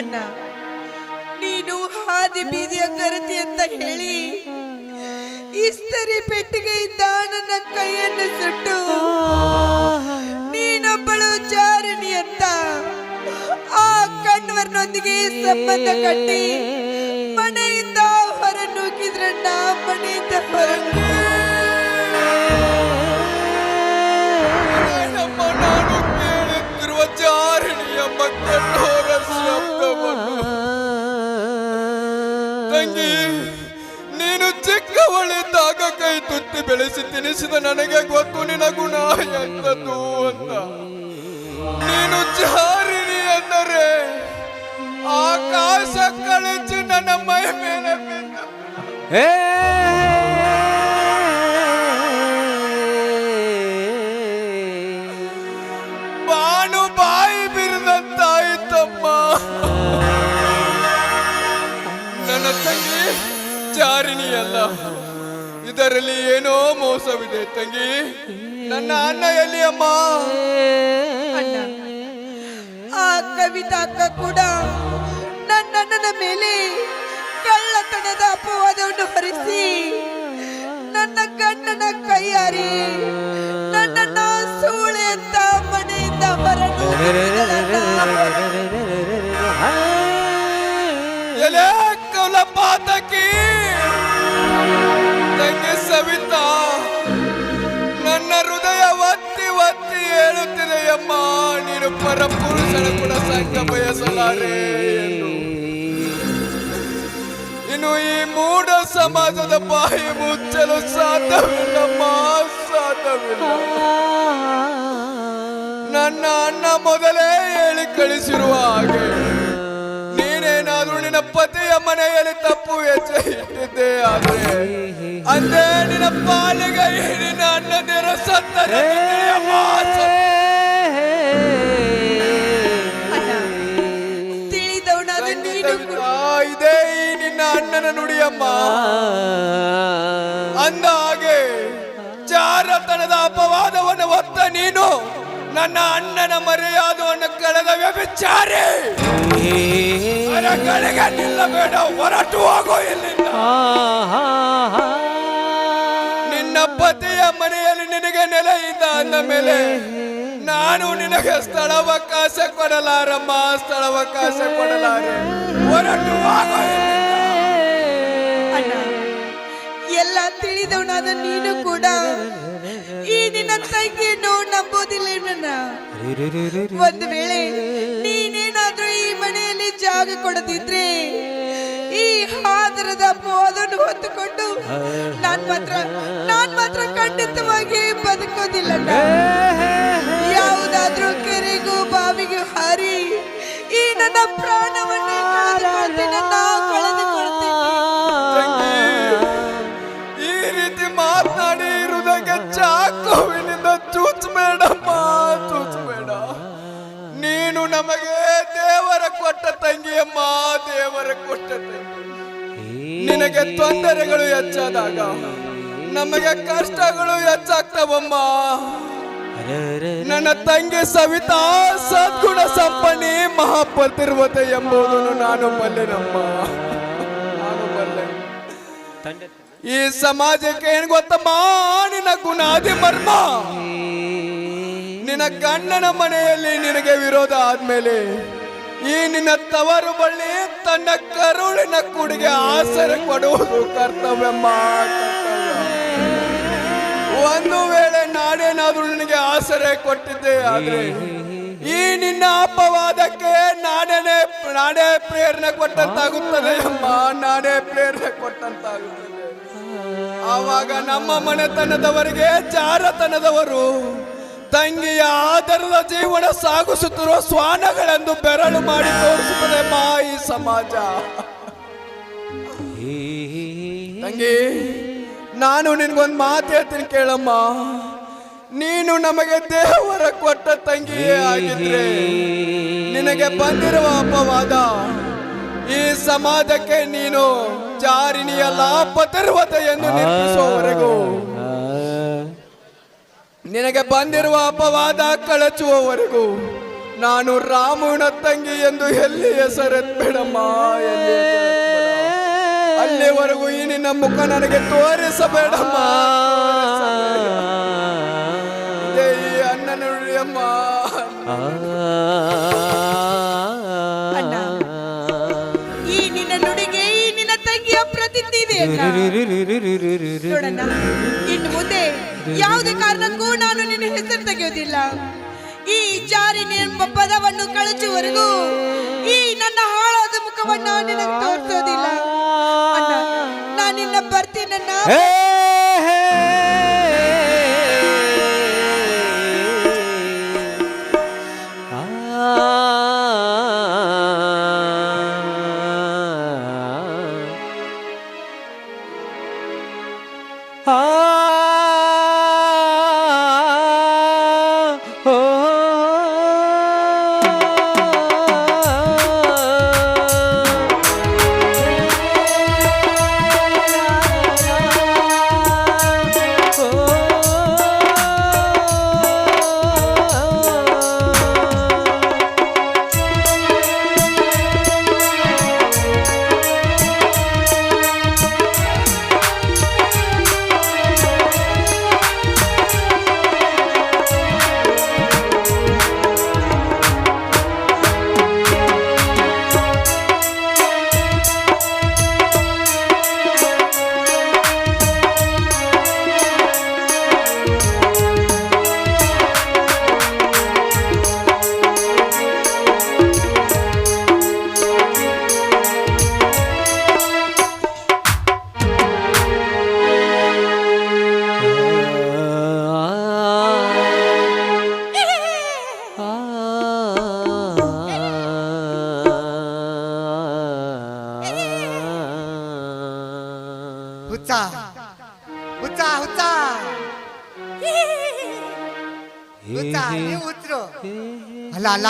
ಅಣ್ಣ, ನೀನು ಹಾದಿ ಬೀದಿಯ ಗರತಿ ಅಂತ ಹೇಳಿ ಇಸ್ತರಿ ಪೆಟ್ಟಿಗೆಯಿಂದ ನನ್ನ ಕೈಯನ್ನು ಸುಟ್ಟು ನೀನೊಬ್ಬಳು ಜಾರಿಣಿ ಅಂತ ಆ ಕಣ್ವರ್ನೊಂದಿಗೆ ಸಂಬಂಧ ಕಟ್ಟಿ ಮನೆಯಿಂದ ಹೊರ ನುಗ್ಗಿದ್ರಣ್ಣ. ಮನೆಯಿಂದ ಹೊರ ನಾನು ಕೇಳುತ್ತಿರುವ ಜಾರಿಣಿ ಎಂಬ ಕಠೋರ ಶಬ್ದವನ್ನು ತಂಗಿ, ನೀನು ಚಿಕ್ಕವಳಿದ್ದಾಗ ಕೈ ತುತ್ತಿ ಬೆಳೆಸಿ ತಿನಿಸಿದ ನನಗೆ ಗೊತ್ತು ನಿನ್ನ ಗುಣ ಎಂತದ್ದು ಅಂತ. ನೀನು ಜಾರಿಣಿ ಎಂದರೆ ಆಕಾಶ ಕಳಿಸಿ ನನ್ನ ಮೈ ಮೇಲೆ ಬಿದ್ದ ಬಾನು ಬಾಯಿ ಬಿರಿದಂತಾಯಿತಮ್ಮ. ನನ್ನ ತಂಗಿ ಜಾರಿಣಿ ಅಲ್ಲ, ಇದರಲ್ಲಿ ಏನೋ ಮೋಸವಿದೆ ತಂಗಿ. ನನ್ನ ಅಣ್ಣ ಎಲ್ಲಿ ಅಮ್ಮ? ಅಣ್ಣ, ಆ ಕವಿತಾ ಅಕ್ಕ ಕೂಡ ನನ್ನ ಮೇಲೆ ಕಳ್ಳತನದ ಅಪವಾದವನ್ನು ಹೊರಿಸಿ ನನ್ನ ಗಂಡನ ಕೈಯಾರಿ ನನ್ನನ್ನ ಸೂಳೆ ಅಂತ ಮನೆಯಿಂದ ಎಲೆ ಕೌಲಪಾತಕಿ ತಂಗಿ ಸವಿತಾ, ನನ್ನ ಹೃದಯ ಒತ್ತಿ ಒತ್ತಿ ಹೇಳುತ್ತಿದೆಯಮ್ಮ, ನೀನು ಪರಪುರುಷನ ಕೂಡ ಸಂಘ ಬಯಸಲಾರೆ ಎಂದು. ಇನ್ನು ಈ ಮೂಢ ಸಮಾಜದ ಬಾಯಿ ಮುಚ್ಚಲು ಸಾಧ್ಯವಿಲ್ಲಮ್ಮ, ಸಾಧ್ಯವಿಲ್ಲ. ನನ್ನ ಅಣ್ಣ ಮೊದಲೇ ಹೇಳಿ ಕಳಿಸಿರುವ ಹಾಗೆ ನೀನೇನಾದ್ರೂ ನಿನ್ನ ಪತಿಯ ಮನೆಯಲ್ಲಿ ತಪ್ಪು ಹೆಜ್ಜೆ ಇಟ್ಟಿದ್ದೆ ಆದ್ರೆ ಅಂದೇ ನಿನ್ನ ಪಾಲಿಗೆ ನಿನ್ನ ಅಣ್ಣದಿರ ಸತ್ತರೆ ತಿಳಿದವನಾದ ನೀನು ಇದೇ ಈ ನಿನ್ನ ಅಣ್ಣನ ನುಡಿಯಮ್ಮ. ಅಂದ ಹಾಗೆ ಜಾರತನದ ಅಪವಾದವನ್ನು ಹೊತ್ತ ನೀನು ನನ್ನ ಅಣ್ಣನ ಮರ್ಯಾದವನ್ನು ಕಳೆದ ವ್ಯಭಿಚಾರಿ. ಗಳಿಗೆ ನಿಲ್ಲಬೇಡ, ಹೊರಟು ಹೋಗೋ ಇಲ್ಲಿಂದ. ನಿನ್ನ ಪತಿಯ ಮನೆಯಲ್ಲಿ ನಿನಗೆ ನೆಲೆ ಇದ್ದ ಅಂದ ಮೇಲೆ ನಾನು ನಿನಗೆ ಸ್ಥಳಾವಕಾಶ ಕೊಡಲಾರಮ್ಮ, ಸ್ಥಳಾವಕಾಶ ಕೊಡಲಾರೆ. ಹೊರಟು ಹೋಗೋ ಇಲ್ಲಿಂದ. ಅಣ್ಣ, ಎಲ್ಲ ತಿಳಿದವನಾದ ನೀನು ಕೂಡ ಈ ನಿನ್ನ ತಂಗಿಯನ್ನು ನಂಬೋದಿಲ್ಲ ನನ್ನ. ಒಂದು ವೇಳೆ ನೀನೇನಾದ್ರೂ ಈ ಮನೆಯಲ್ಲಿ ಜಾಗ ಕೊಡದಿದ್ರೆ ಈ ಹಾದರದ ಅಪವಾದವನ್ನು ಹೊತ್ತುಕೊಂಡು ನಾನ್ ಮಾತ್ರ ಖಂಡಿತವಾಗಿ ಬದುಕೋದಿಲ್ಲ. ಯಾವುದಾದ್ರೂ ಕೆರೆಗೂ ಬಾವಿಗೂ ಹಾರಿ ಈ ನನ್ನ ಪ್ರಾಣವನ್ನೇ ಕಳೆದುಕೊಳ್ತೀನಿ. ಈ ರೀತಿ ಮಾತನಾಡಿ ಹೃದಯಕ್ಕೆ ಚಾಕುವಿನಿಂದ ಚೂಚಬೇಡಮ್ಮ, ಚೂಚಬೇಡ. ನೀನು ನಮಗೆ ದೇವರ ಕೊಟ್ಟ ತಂಗಿಯಮ್ಮ, ದೇವರ ಕೊಟ್ಟ ತಂಗಿ. ನಿನಗೆ ತೊಂದರೆಗಳು ಹೆಚ್ಚಾದಾಗ ನಮಗೆ ಕಷ್ಟಗಳು ಹೆಚ್ಚಾಗ್ತವಮ್ಮ. ನನ್ನ ತಂಗಿ ಸವಿತಾ ಸದ್ಗುಣ ಸಂಪನ್ನಿ ಮಹಾಪತಿರ್ವತೆ ಎಂಬುದನ್ನು ನಾನು ಬಲ್ಲೆನಮ್ಮ, ನಾನು ಬಲ್ಲೆ. ಈ ಸಮಾಜಕ್ಕೆ ಏನ್ ಗೊತ್ತಮ್ಮ, ನಿನ್ನ ಗುಣಾದಿ ಮರ್ಮ. ನಿನ್ನ ಗಂಡನ ಮನೆಯಲ್ಲಿ ನಿನಗೆ ವಿರೋಧ ಆದ್ಮೇಲೆ ಈ ನಿನ್ನ ತವರು ಬಳ್ಳಿ ತನ್ನ ಕರುಳಿನ ಕುಡಿಗೆ ಆಸರೆ ಕೊಡುವುದು ಕರ್ತವ್ಯಮ್ಮ, ಕರ್ತವ್ಯ. ಒಂದು ವೇಳೆ ನಾನೇನಾದ್ರೂ ನಿನಗೆ ಆಸರೆ ಕೊಟ್ಟಿದ್ದೆ ಆದ್ರೆ ಈ ನಿನ್ನ ಅಪವಾದಕ್ಕೆ ನಾನೇ ಪ್ರೇರಣೆ ಕೊಟ್ಟಂತಾಗುತ್ತದೆ ಅಮ್ಮ, ನಾನೇ ಪ್ರೇರಣೆ ಕೊಟ್ಟಂತಾಗುತ್ತದೆ. ಆವಾಗ ನಮ್ಮ ಮನೆತನದವರಿಗೆ ಜಾರತನದವರು ತಂಗಿಯ ಆಧಾರದ ಜೀವನ ಸಾಗಿಸುತ್ತಿರುವ ಶ್ವಾನಗಳೆಂದು ಬೆರಳು ಮಾಡಿ ತೋರಿಸುತ್ತದೆ ಮಾ ಈ ಸಮಾಜ. ತಂಗಿ, ನಾನು ನಿನ್ಗೊಂದು ಮಾತು ಹೇಳ್ತೀನಿ ಕೇಳಮ್ಮ. ನೀನು ನಮಗೆ ದೇವರ ಕೊಟ್ಟ ತಂಗಿಯೇ ಆಗಿದ್ರೆ ನಿನಗೆ ಬಂದಿರುವ ಅಪವಾದ ಈ ಸಮಾಜಕ್ಕೆ ನೀನು ಜಾರಿನಿಯಲ್ಲ ಪತಿರ್ವತೆ ಎಂದು ನಿರ್ಮಿಸುವವರೆಗೂ, ನಿನಗೆ ಬಂದಿರುವ ಅಪವಾದ ಕಳಚುವವರೆಗೂ ನಾನು ರಾಮನ ತಂಗಿ ಎಂದು ಎಲ್ಲಿ ಹೆಸರೆತ್ಬೇಡಮ್ಮ, ಎಲ್ಲಿ ಅಲ್ಲಿವರೆಗೂ ಈ ನಿನ್ನ ಮುಖ ನನಗೆ ತೋರಿಸಬೇಡಮ್ಮ. ಇದೇ ಈ ಅಣ್ಣ ನುಡಿಯಮ್ಮ. ಅಣ್ಣ, ಈ ನಿನ್ನ ನುಡಿಗೆ ಈ ನಿನ್ನ ತಂಗಿಯ ಪ್ರತಿಜ್ಞೆ ಇದೆ ಅಣ್ಣ. ನೋಡಣ್ಣ, ಇನ್ನು ಮುಂದೆ ಯಾವುದೇ ಕಾರಣಕ್ಕೂ ನಾನು ನಿನ್ನ ಹೆಸರು ತೆಗೆಯುವುದಿಲ್ಲ. ಈ ಜಾರಿನಿ ಎಂಬ ಪದವನ್ನು ಕಳಚುವರೆಗೂ ಈ ನನ್ನ ಹಾಳಾದ ಮುಖವನ್ನು ನಿನಗೆ ತೋರಿಸೋದಿಲ್ಲ. ಅಣ್ಣ, ನಾನು ನಿನ್ನ ಬರ್ತೀನನ್ನ. ಹುಚ್ಚ ಹುಚ್ಚ ನೀವು ಹುಚ್ಚರು ಅಲ್ಲ ಅಲ್ಲ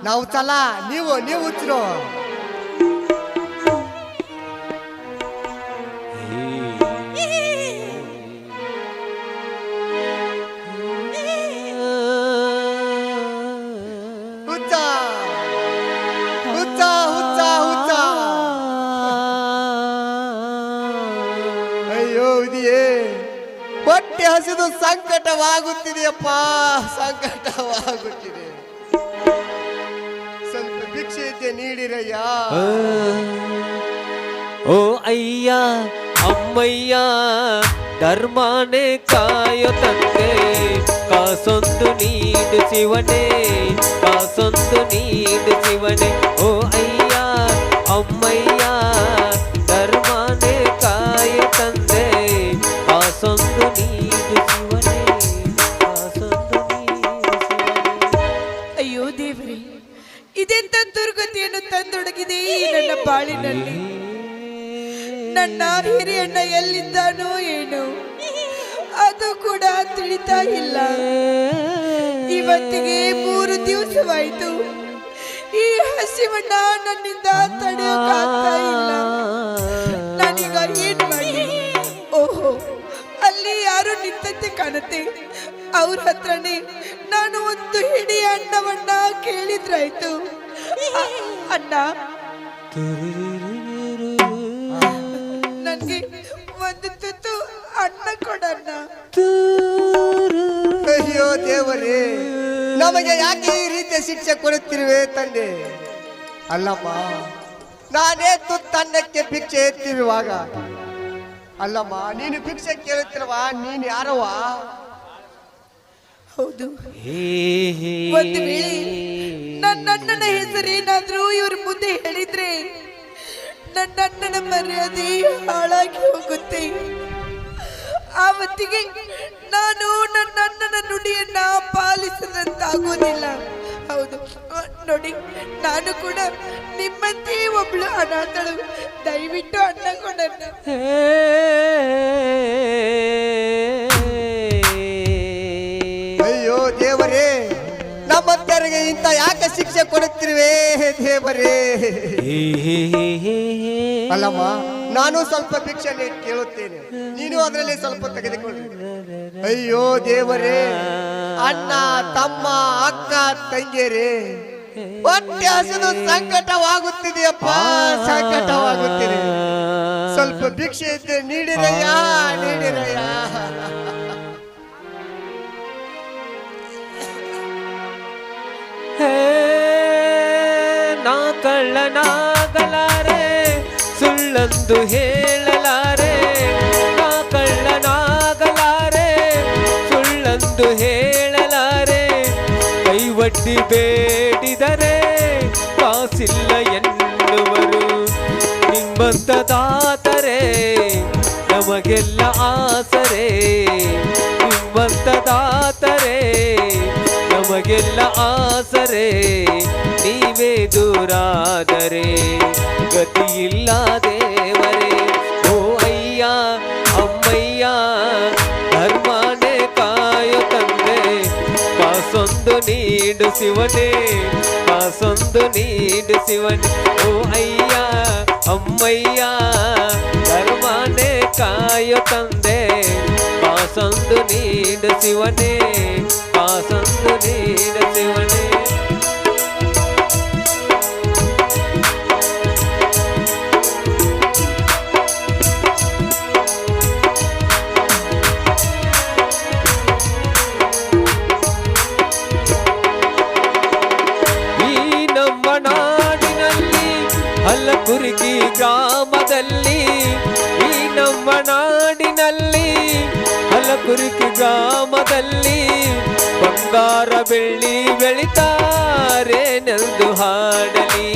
ನಾವು ಹುಚ್ಚಲ್ಲ ನೀವು ಹುಚ್ಚರು ಹುಚ್ಚ ಹುಚ್ಚ ಹುಚ್ಚ ಹುಚ್ಚ ಅಯ್ಯೋ ಇದೆಯೇ ಹೊಟ್ಟೆ ಹಸಿದು ಸಂಕಟವಾಗುತ್ತಿದೆಯಪ್ಪ ಸಂಕಟವಾಗುತ್ತಿದೆ ಸ್ವಲ್ಪ ಭಿಕ್ಷೆ ಇದ್ದೆ ನೀಡಿರಯ್ಯ ಓ ಅಯ್ಯ ಅಮ್ಮಯ್ಯ ಧರ್ಮಾನೇ ಕಾಯೋ ತಂದೆ ಕಾಸೊಂದು ನೀಡು ಶಿವನೇ ಕಾಸೊಂದು ನೀಡು ಶಿವನೇ ಓ ಅಯ್ಯ ಅಮ್ಮಯ್ಯ ಧರ್ಮಾನೇ ಕಾಯೋ ತಂದೆ ಕಾಸೊಂದು ನೀಡು ಶಿವನೇ ಕಾಸೊಂದು ನೀಡು ಶಿವನೇ. ಅಯ್ಯೋ ದೇವರೇ, ಇದೆಂತ ದುರ್ಗತಿಯನ್ನು ತಂದೊಡಗಿದೆ ಈ ನನ್ನ ಬಾಳಿನಲ್ಲಿ. ನನ್ನ ಹಿರಿಯಣ್ಣ ಎಲ್ಲಿದ್ದಾನೋ ಏನೋ ಅದು ಕೂಡ ತಿಳಿತಾ ಇಲ್ಲ. ಇವತ್ತಿಗೆ 3 ದಿವಸವಾಯಿತು. ಈ ಹಸಿವಣ್ಣ ನನ್ನಿಂದ ತಡೆಯೋಕ್ಕಾಗ್ತಾ ಇಲ್ಲ. ನಾನೀಗ ಏನ್ ಮಾಡಿ? ಓಹೋ, ಅಲ್ಲಿ ಯಾರು ನಿಂತಂತೆ ಕಾಣುತ್ತೆ. ಅವ್ರ ಹತ್ರನೇ ನಾನು ಒಂದು ಹಿಡಿ ಅನ್ನವನ್ನ ಕೇಳಿದ್ರಾಯ್ತು. ಅಣ್ಣ, ನನ್ಗೆ ಒಂದು ತುತ್ತು ಅನ್ನ ಕೊಡಣ್ಣ. ಅಯ್ಯೋ ದೇವರೇ, ನಮಗೆ ಯಾಕೆ ಈ ರೀತಿಯ ಶಿಕ್ಷೆ ಕೊಡುತ್ತಿರುವೆ ತಂದೆ? ಅಲ್ಲಮ್ಮ, ನಾನೇ ತುತ್ತನ್ನಕ್ಕೆ ಭಿಕ್ಷೆ ಎತ್ತಿರುವಾಗ ಅಲ್ಲಮ್ಮ ನೀನು ಭಿಕ್ಷೆ ಕೇಳುತ್ತಿರುವ ನೀನು ಯಾರವ? ಹೌದು, ಒಂದು ವೇಳೆ ನನ್ನಣ್ಣನ ಹೆಸರೇನಾದ್ರೂ ಇವ್ರ ಮುಂದೆ ಹೇಳಿದ್ರೆ ನನ್ನಣ್ಣನ ಮರ್ಯಾದೆ ಹಾಳಾಗಿ ಹೋಗುತ್ತೆ. ಆವತ್ತಿಗೆ ನಾನು ನನ್ನಣ್ಣನ ನುಡಿಯನ್ನ ಪಾಲಿಸದಂತಾಗೋದಿಲ್ಲ. ಹೌದು ನೋಡಿ, ನಾನು ಕೂಡ ನಿಮ್ಮಂತೆ ಒಬ್ಳು ಅನಾಥಳು. ದಯವಿಟ್ಟು ಅಣ್ಣ ಕೊಡಣ್ಣ. ಅಯ್ಯೋ ದೇವರೇ, ನಮ್ಮಂತರಿಗೆ ಇಂಥ ಯಾಕೆ ಶಿಕ್ಷೆ ಕೊಡುತ್ತಿರುವೆ ದೇವರೇ? ಅಲ್ಲಮ್ಮ, ನಾನು ಸ್ವಲ್ಪ ಭಿಕ್ಷೆ ಕೇಳುತ್ತೇನೆ, ನೀನು ಅದರಲ್ಲಿ ಸ್ವಲ್ಪ ತೆಗೆದುಕೊಳ್ಳಿ. ಅಯ್ಯೋ ದೇವರೇ, ಅಣ್ಣ ತಮ್ಮ ಅಕ್ಕ ತಂಗಿಯರೇ, ಹೊಟ್ಟೆ ಹಸಿದು ಸಂಕಟವಾಗುತ್ತಿದೆಯಪ್ಪ ಸಂಕಟವಾಗುತ್ತಿದೆ. ಸ್ವಲ್ಪ ಭಿಕ್ಷೆ ಇದ್ದೆ ನೀಡಿರಯ್ಯ ನೀಡಿರಯ್ಯ. ನಾ ಕಳ್ಳನಾಗಲಾರೆ ಸುಳ್ಳಂದು ಹೇಳಲಾರೆ ನಾ ಕಳ್ಳನಾಗಲಾರೆ ಸುಳ್ಳಂದು ಹೇಳಲಾರೆ ಕೈವಡ್ಡಿ ಬೇಡಿದರೆ ಕಾಸಿಲ್ಲ ಎನ್ನುವರು ನಿಮ್ಮಂತ ದಾತರೆ ನಮಗೆಲ್ಲ ಆಸರೆ ನಿಮ್ಮಂತ ದಾತರೆ ನಮಗೆಲ್ಲ ಆಸರೆ ನೀವೇ ದೂರಾದರೆ ಗತಿಯಿಲ್ಲ ದೇವರೇ ಓ ಅಯ್ಯ ಅಮ್ಮಯ್ಯ ಧರ್ಮನೇ ಕಾಯೋ ತಂದೆ ಕಾಸೊಂದು ನೀಡು ಶಿವನೇ ಕಾಸೊಂದು ನೀಡು ಶಿವನೇ ಓ ಅಯ್ಯ ಅಮ್ಮಯ್ಯ ಧರ್ಮನೇ ಕಾಯೋ ತಂದೆ ಕಾಸೊಂದು ನೀಡು ಶಿವನೇ ಕಾಸೊಂದು ನೀಡು ಶಿವನೇ. ಈ ನಮ್ಮ ನಾಡಿನಲ್ಲಿ ಹಲ್ಲಕುರ್ಗಿ ಗ್ರಾಮದಲ್ಲಿ ಈ ನಮ್ಮ ನಾಡಿನಲ್ಲಿ ಹಲ್ಲಕುರ್ಗಿ ಗ್ರಾಮದಲ್ಲಿ ಬಂಗಾರ ಬೆಳ್ಳಿ ಬೆಳಿತಾರೇನೆಂದು ಹಾಡಲಿ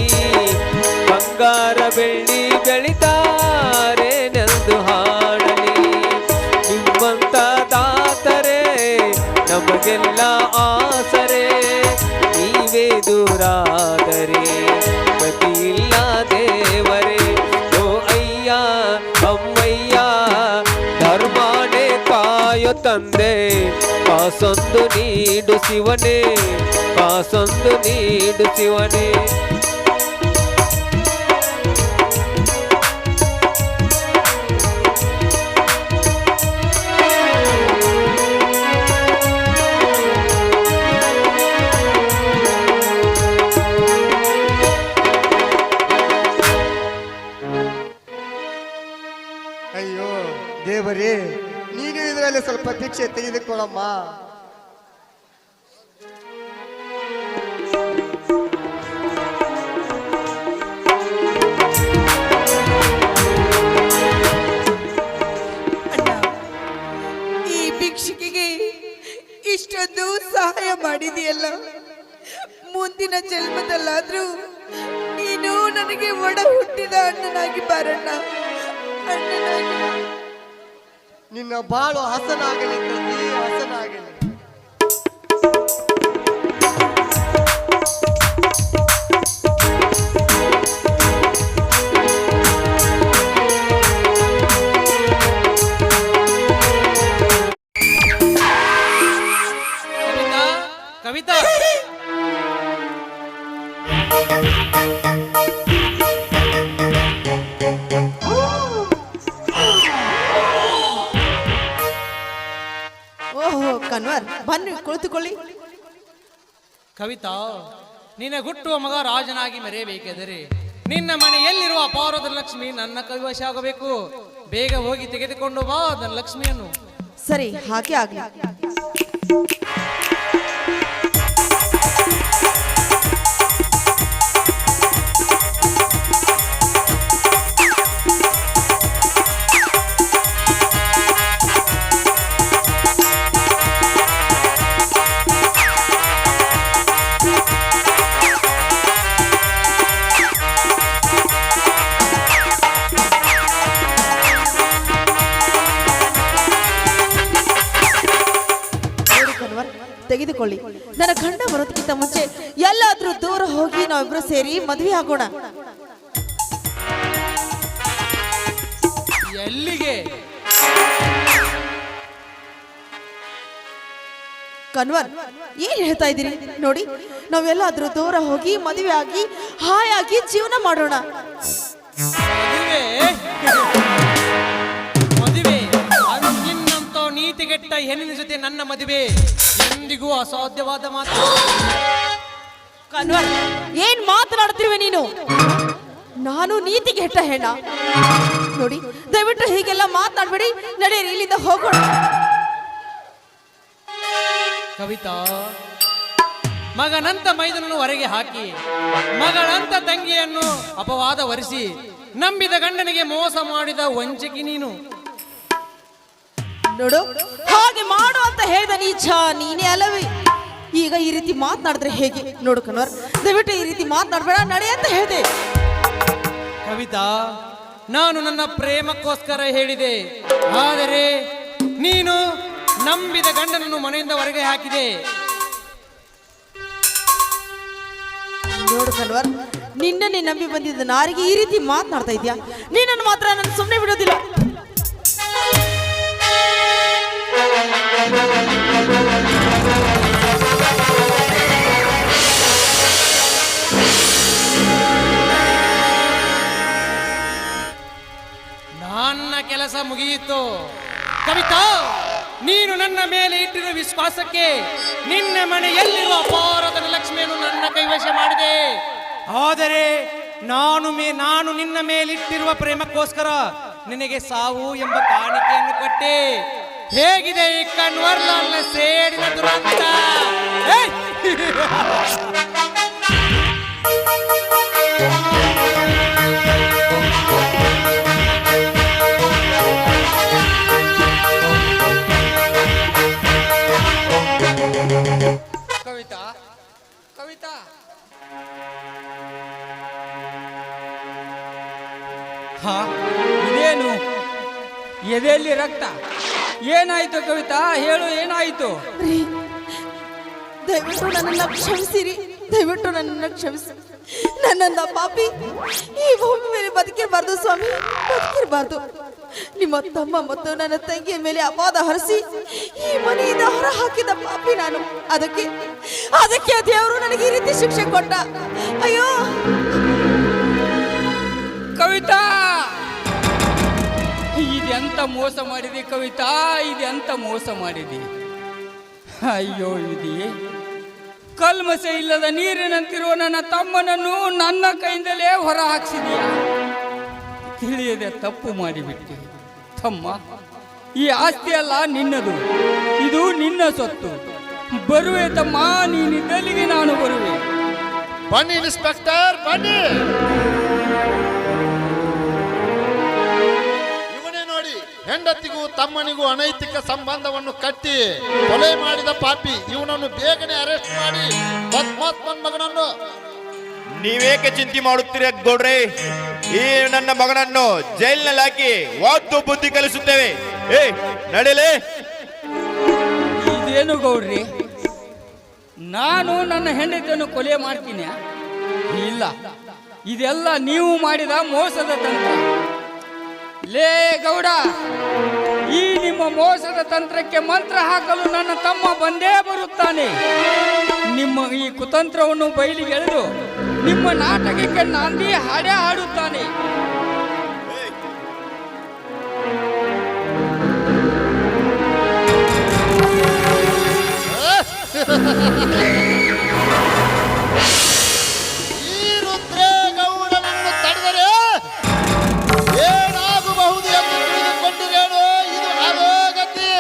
ಬಂಗಾರ ಬೆಳ್ಳಿ ಬೆಳಿತಾರೇನೆಂದು ಹಾಡಲಿ ನಿಮ್ಮಂತ ದಾತರೆ ನಮಗೆಲ್ಲ ಆಸರೆ ನೀವೇ ದೂರಾದರೆ ಗತಿಯಿಲ್ಲ ದೇವರೇ ಓ ಅಯ್ಯ ಅಮ್ಮಯ್ಯ ಧರ್ಮನೇ ಅಯ್ಯೋ ತಂದೆ ಕಾಸೊಂದು ನೀಡು ಶಿವನೇ, ಕಾಸೊಂದು ನೀಡು ಶಿವನೇ. ಅಯ್ಯೋ ದೇವರೇ, ನೀನು ಇದರಲ್ಲಿ ಸ್ವಲ್ಪ ಭಿಕ್ಷೆ ತೆಗೆದುಕೊಳ್ಳಮ್ಮ. ಅಣ್ಣ, ಈ ಭಿಕ್ಷುಕಿಗೆ ಇಷ್ಟೊಂದು ಸಹಾಯ ಮಾಡಿದೆಯಲ್ಲ, ಮುಂದಿನ ಜನ್ಮದಲ್ಲಾದ್ರೂ ನೀನು ನನಗೆ ಒಡ ಹುಟ್ಟಿದ ಅಣ್ಣನಾಗಿ ಬಾರಣ್ಣ, ಅಣ್ಣನಾಗಿ. ನಿನ್ನ ಬಾಳು ಹಸನಾಗಲಿ ತಂಗಿ, ಹಸನಾಗಲಿ. ಕವಿತಾ, ಕವಿತಾ, ಓಹೋ ಕನ್ವರ್, ಬನ್ನಿ ಕುಳಿತುಕೊಳ್ಳಿ. ಕವಿತಾ, ನಿನ್ನ ಹುಟ್ಟುವ ಮಗ ರಾಜನಾಗಿ ಮೆರೆಯಬೇಕಾದರೆ ನಿನ್ನ ಮನೆಯಲ್ಲಿರುವ ಅಪಾರದ ಲಕ್ಷ್ಮಿ ನನ್ನ ಕೈವಶ ಆಗಬೇಕು. ಬೇಗ ಹೋಗಿ ತೆಗೆದುಕೊಂಡು ಬಾ ನನ್ನ ಲಕ್ಷ್ಮಿಯನ್ನು. ಸರಿ, ಹಾಗೆ ಆಗ್ಲಿ. ತೆಗೆದುಕೊಳ್ಳಿ. ನನ್ನ ಗಂಡ ಬರೋದಕ್ಕಿಂತ ಮುಂಚೆ ಎಲ್ಲಾದ್ರೂ ದೂರ ಹೋಗಿ ನಾವಿಬ್ರು ಸೇರಿ ಮದುವೆ ಆಗೋಣ. ಎಲ್ಲಿಗೆ? ಕನ್ವರ್, ಏನ್ ಹೇಳ್ತಾ ಇದ್ದೀರಿ? ನೋಡಿ, ನಾವೆಲ್ಲಾದ್ರೂ ದೂರ ಹೋಗಿ ಮದುವೆ ಆಗಿ ಹಾಯಾಗಿ ಜೀವನ ಮಾಡೋಣ. ಮದುವೆ? ಮದುವೆ? ಅದು ನಿನ್ನಂತ ನೀತಿಗೆಟ್ಟ ಹೆಣ್ಣಿನ ಜೊತೆ ನನ್ನ ಮದುವೆ ಎಂದಿಗೂ ಅಸಾಧ್ಯವಾದ ಮಾತು. ಕನ್ವರ್, ಏನ್ ಮಾತನಾಡ್ತಿರುವೆ ನೀನು? ನಾನು ನೀತಿಗೆ ಹೆಟ್ಟ ಹೆಣ್ಣ? ನೋಡಿ, ದಯವಿಟ್ಟು ಹೀಗೆಲ್ಲ ಮಾತನಾಡ್ಬೇಡಿ. ನಡೆಯಿರಿ, ಇಲ್ಲಿಂದ ಹೋಗೋಣ. ಕವಿತಾ, ಮಗನಂತ ಮೈದನನ್ನು ಹೊರಗೆ ಹಾಕಿ ಮಗಳಂತ ತಂಗಿಯನ್ನು ಅಪವಾದ ಹೊರಿಸಿ ನಂಬಿದ ಗಂಡನಿಗೆ ಮೋಸ ಮಾಡಿದ ವಂಚಕಿ ನೀನು. ನೋಡು, ಹಾಗೆ ಮಾಡು ಅಂತ ಹೇಳಿದ ನೀಚ ನೀನೇ ಅಲ್ಲವೇ? ಈಗ ಈ ರೀತಿ ಮಾತನಾಡಿದ್ರೆ ಹೇಗೆ? ನೋಡು ಕನ್ವರ್, ದಯವಿಟ್ಟು ಈ ರೀತಿ ಮಾತನಾಡಬೇಡ, ನಡೆ ಅಂತ ಹೇಳಿದೆ. ಕವಿತಾ, ನಾನು ನನ್ನ ಪ್ರೇಮಕ್ಕೋಸ್ಕರ ಹೇಳಿದೆ, ಆದರೆ ನೀನು ನಂಬಿದ ಗಂಡನನ್ನು ಮನೆಯಿಂದ ಹೊರಗೆ ಹಾಕಿದೆ. ನೋಡು ಕನ್ವರ್, ನಿನ್ನನ್ನೇ ನಂಬಿ ಬಂದಿದ್ದ ನಾರಿಗೆ ಈ ರೀತಿ ಮಾತನಾಡ್ತಾ ಇದ್ಯಾ? ನೀನನ್ನು ಮಾತ್ರ ನಾನು ಸುಮ್ಮನೆ ಬಿಡೋದಿಲ್ಲ. ನನ್ನ ಕೆಲಸ ಮುಗಿಯಿತು. ಕವಿತಾ, ನೀನು ನನ್ನ ಮೇಲೆ ಇಟ್ಟಿರುವ ವಿಶ್ವಾಸಕ್ಕೆ ನಿನ್ನ ಮನೆಯಲ್ಲಿರುವ ಅಪಾರದ ಲಕ್ಷ್ಮಿಯನ್ನು ನನ್ನ ಕೈವಶ ಮಾಡಿದೆ. ಆದರೆ ನಾನು ನಿನ್ನ ಮೇಲಿಟ್ಟಿರುವ ಪ್ರೇಮಕ್ಕೋಸ್ಕರ ನಿನಗೆ ಸಾವು ಎಂಬ ಕಾಣಿಕೆಯನ್ನು ಕೊಟ್ಟೆ. ಹೇಗಿದೆ ಈ ಕನ್ವರ್ಲಾಲ್ನ ಸೇಡಿನ ದುರಂತ? ಏಯ್! ಕವಿತಾ, ಕವಿತಾ, ಹಾ, ಇದೇನು ಎದೆಯಲ್ಲಿ ರಕ್ತ? ಏನಾಯ್ತು ಕವಿತಾ? ಹೇಳು, ಏನಾಯ್ತು? ದಯವಿಟ್ಟು ನನ್ನನ್ನು ಕ್ಷಮಿಸಿರಿ. ದಯವಿಟ್ಟು ನನ್ನನ್ನು ಕ್ಷಮಿಸಿ. ನನ್ನನ್ನ ಪಾಪಿ ಈ ಭೂಮಿ ಮೇಲೆ ಬದುಕಿರಬಾರ್ದು ಸ್ವಾಮಿ, ಬದುಕಿರಬಾರ್ದು. ನಿಮ್ಮ ತಮ್ಮ ಮತ್ತು ನನ್ನ ತಂಗಿಯ ಮೇಲೆ ಅಪಾದ ಹರಿಸಿ ಈ ಮನೆಯಿಂದ ಹೊರ ಹಾಕಿದ ಪಾಪಿ ನಾನು. ಅದಕ್ಕೆ ಅದಕ್ಕೆ ದೇವರು ನನಗೆ ಈ ರೀತಿ ಶಿಕ್ಷೆ ಕೊಟ್ಟ. ಅಯ್ಯೋ ಕವಿತಾ, ಇದೆಂತ ಮೋಸ ಮಾಡಿದಿ ಕವಿತಾ, ಇದೆಂತ ಮೋಸ ಮಾಡಿದಿ. ಅಯ್ಯೋ ವಿಧಿ, ಕಲ್ಮಸ ಇಲ್ಲದ ನೀರಿನಂತಿರುವ ನನ್ನ ತಮ್ಮನನ್ನು ನನ್ನ ಕೈಯಿಂದಲೇ ಹೊರ ಹಾಕ್ಸಿದೀಯ. ತಿಳಿಯದೆ ತಪ್ಪು ಮಾಡಿಬಿಟ್ಟೆ ತಮ್ಮ. ಈ ಆಸ್ತಿ ಅಲ್ಲ ನಿನ್ನದು, ಇದು ನಿನ್ನ ಸೊತ್ತು. ಬರುವೆ ತಮ್ಮ, ನೀನಿದ್ದಲ್ಲಿಗೆ ನಾನು ಬರುವೆ. ಬನ್ನಿ ಇನ್ಸ್ಪೆಕ್ಟರ್, ಬನ್ನಿ. ಇವನೇ ನೋಡಿ, ಹೆಂಡತಿಗೂ ತಮ್ಮನಿಗೂ ಅನೈತಿಕ ಸಂಬಂಧವನ್ನು ಕಟ್ಟಿ ಕೊಲೆ ಮಾಡಿದ ಪಾಪಿ. ಇವನನ್ನು ಬೇಗನೆ ಅರೆಸ್ಟ್ ಮಾಡಿ ಪದ್ಮಾತ್ಮನ್ ಮಗನನ್ನು. ನೀವೇಕೆ ಚಿಂತೆ ಮಾಡುತ್ತೀರಿ ಗೌಡ್ರೆ? ಈ ನನ್ನ ಮಗನನ್ನು ಜೈಲಿನಲ್ಲಿ ಹಾಕಿ ವಾತು ಬುದ್ಧಿ ಕಲಿಸುತ್ತೇವೆ. ನಡೀಲಿ. ಇದೇನು ಗೌಡ್ರಿ, ನಾನು ನನ್ನ ಹೆಂಡತಿಯನ್ನು ಕೊಲೆ ಮಾಡ್ತೀನಿ? ಇಲ್ಲ, ಇದೆಲ್ಲ ನೀವು ಮಾಡಿದ ಮೋಸದ ತಂತ್ರ. ಲೇ ಗೌಡ, ಈ ನಿಮ್ಮ ಮೋಸದ ತಂತ್ರಕ್ಕೆ ಮಂತ್ರ ಹಾಕಲು ನನ್ನ ತಮ್ಮ ಬಂದೇ ಬರುತ್ತಾನೆ. ನಿಮ್ಮ ಈ ಕುತಂತ್ರವನ್ನು ಬಯಲಿಗೆ ಎಳೆದು ನಿಮ್ಮ ನಾಟಕಕ್ಕೆ ನಾಂದಿ ಹಾಡೇ ಹಾಡುತ್ತಾನೆ. ಈ ರುದ್ರೇಗೌಡನನ್ನು ತಡೆದರೆ ಏನಾಗಬಹುದು ಎಂದು ತಿಳಿದುಕೊಂಡಿರೇನು? ಇದು ಅಧೋಗತಿ.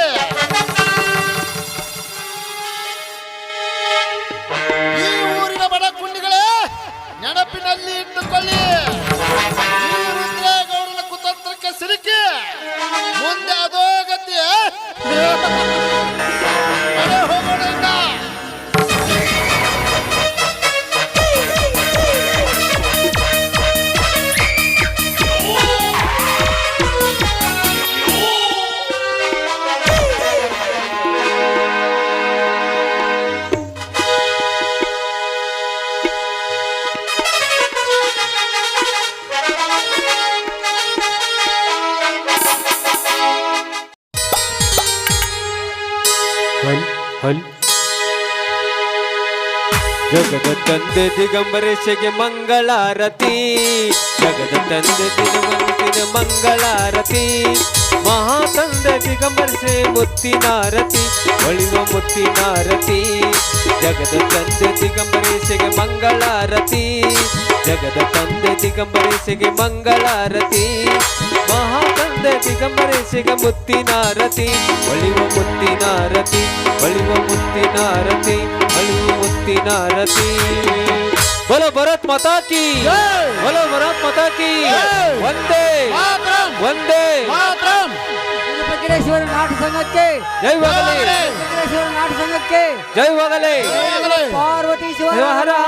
ಈ ಊರಿನ ಬಡ ಕುಂಡಿಗಳೇ, ನೆನಪಿನಲ್ಲಿ ಇಟ್ಟುಕೊಳ್ಳಿ. ಈ ರುದ್ರೇಗೌಡನ ಕುತಂತ್ರಕ್ಕೆ ಸಿಲುಕಿ ಮುಂದೆ ಅಧೋಗತಿ. ನಡೆ ಹೋಗೋಣ ಇನ್ನ. ಹಲ್ ಜಗದ ತಂದೆ ದಿಗಂಬರೇಶಗೆ ಮಂಗಳಾರತಿ, ಜಗದ ತಂದೆ ದಿಗಂಬರೇಶಗೆ ಮಂಗಳಾರತಿ, ಮಹಾತಂದೆ ದಿಗಂಬರೇಶೆ ಮುತ್ತಿನಾರತಿ, ಒಳಿವ ಮುತ್ತಿನಾರತಿ. ಜಗದ ತಂದೆ ದಿಗಂಬರೇಶಗೆ ಮಂಗಳಾರತಿ, ಜಗದ ತಂದೆ ದಿಗಂಬರೇಶಗೆ ಮಂಗಳಾರತಿ, ಮಹಾತಂದೆ ದಿಗಂಬರೇಶಗೆ ಮುತ್ತಿನಾರತಿ, ಒಳಿವ ಮುತ್ತಿನಾರತಿ, ಒಳಿವ ಮುತ್ತಿನಾರತಿ, ಒಳಿವ ಮುತ್ತಿನಾರತಿ. बोलो भारत माता की, बोलो भारत माता की. वंदे वंदे ವೆಂಕಟೇಶ್ವರ ನಾಟ ಸಂಘಕ್ಕೆ जय वागले, ವೆಂಕಟೇಶ್ವರ ನಾಟ ಸಂಘಕ್ಕೆ जय वागले. ಪಾರ್ವತಿ ಶಿವ हर हर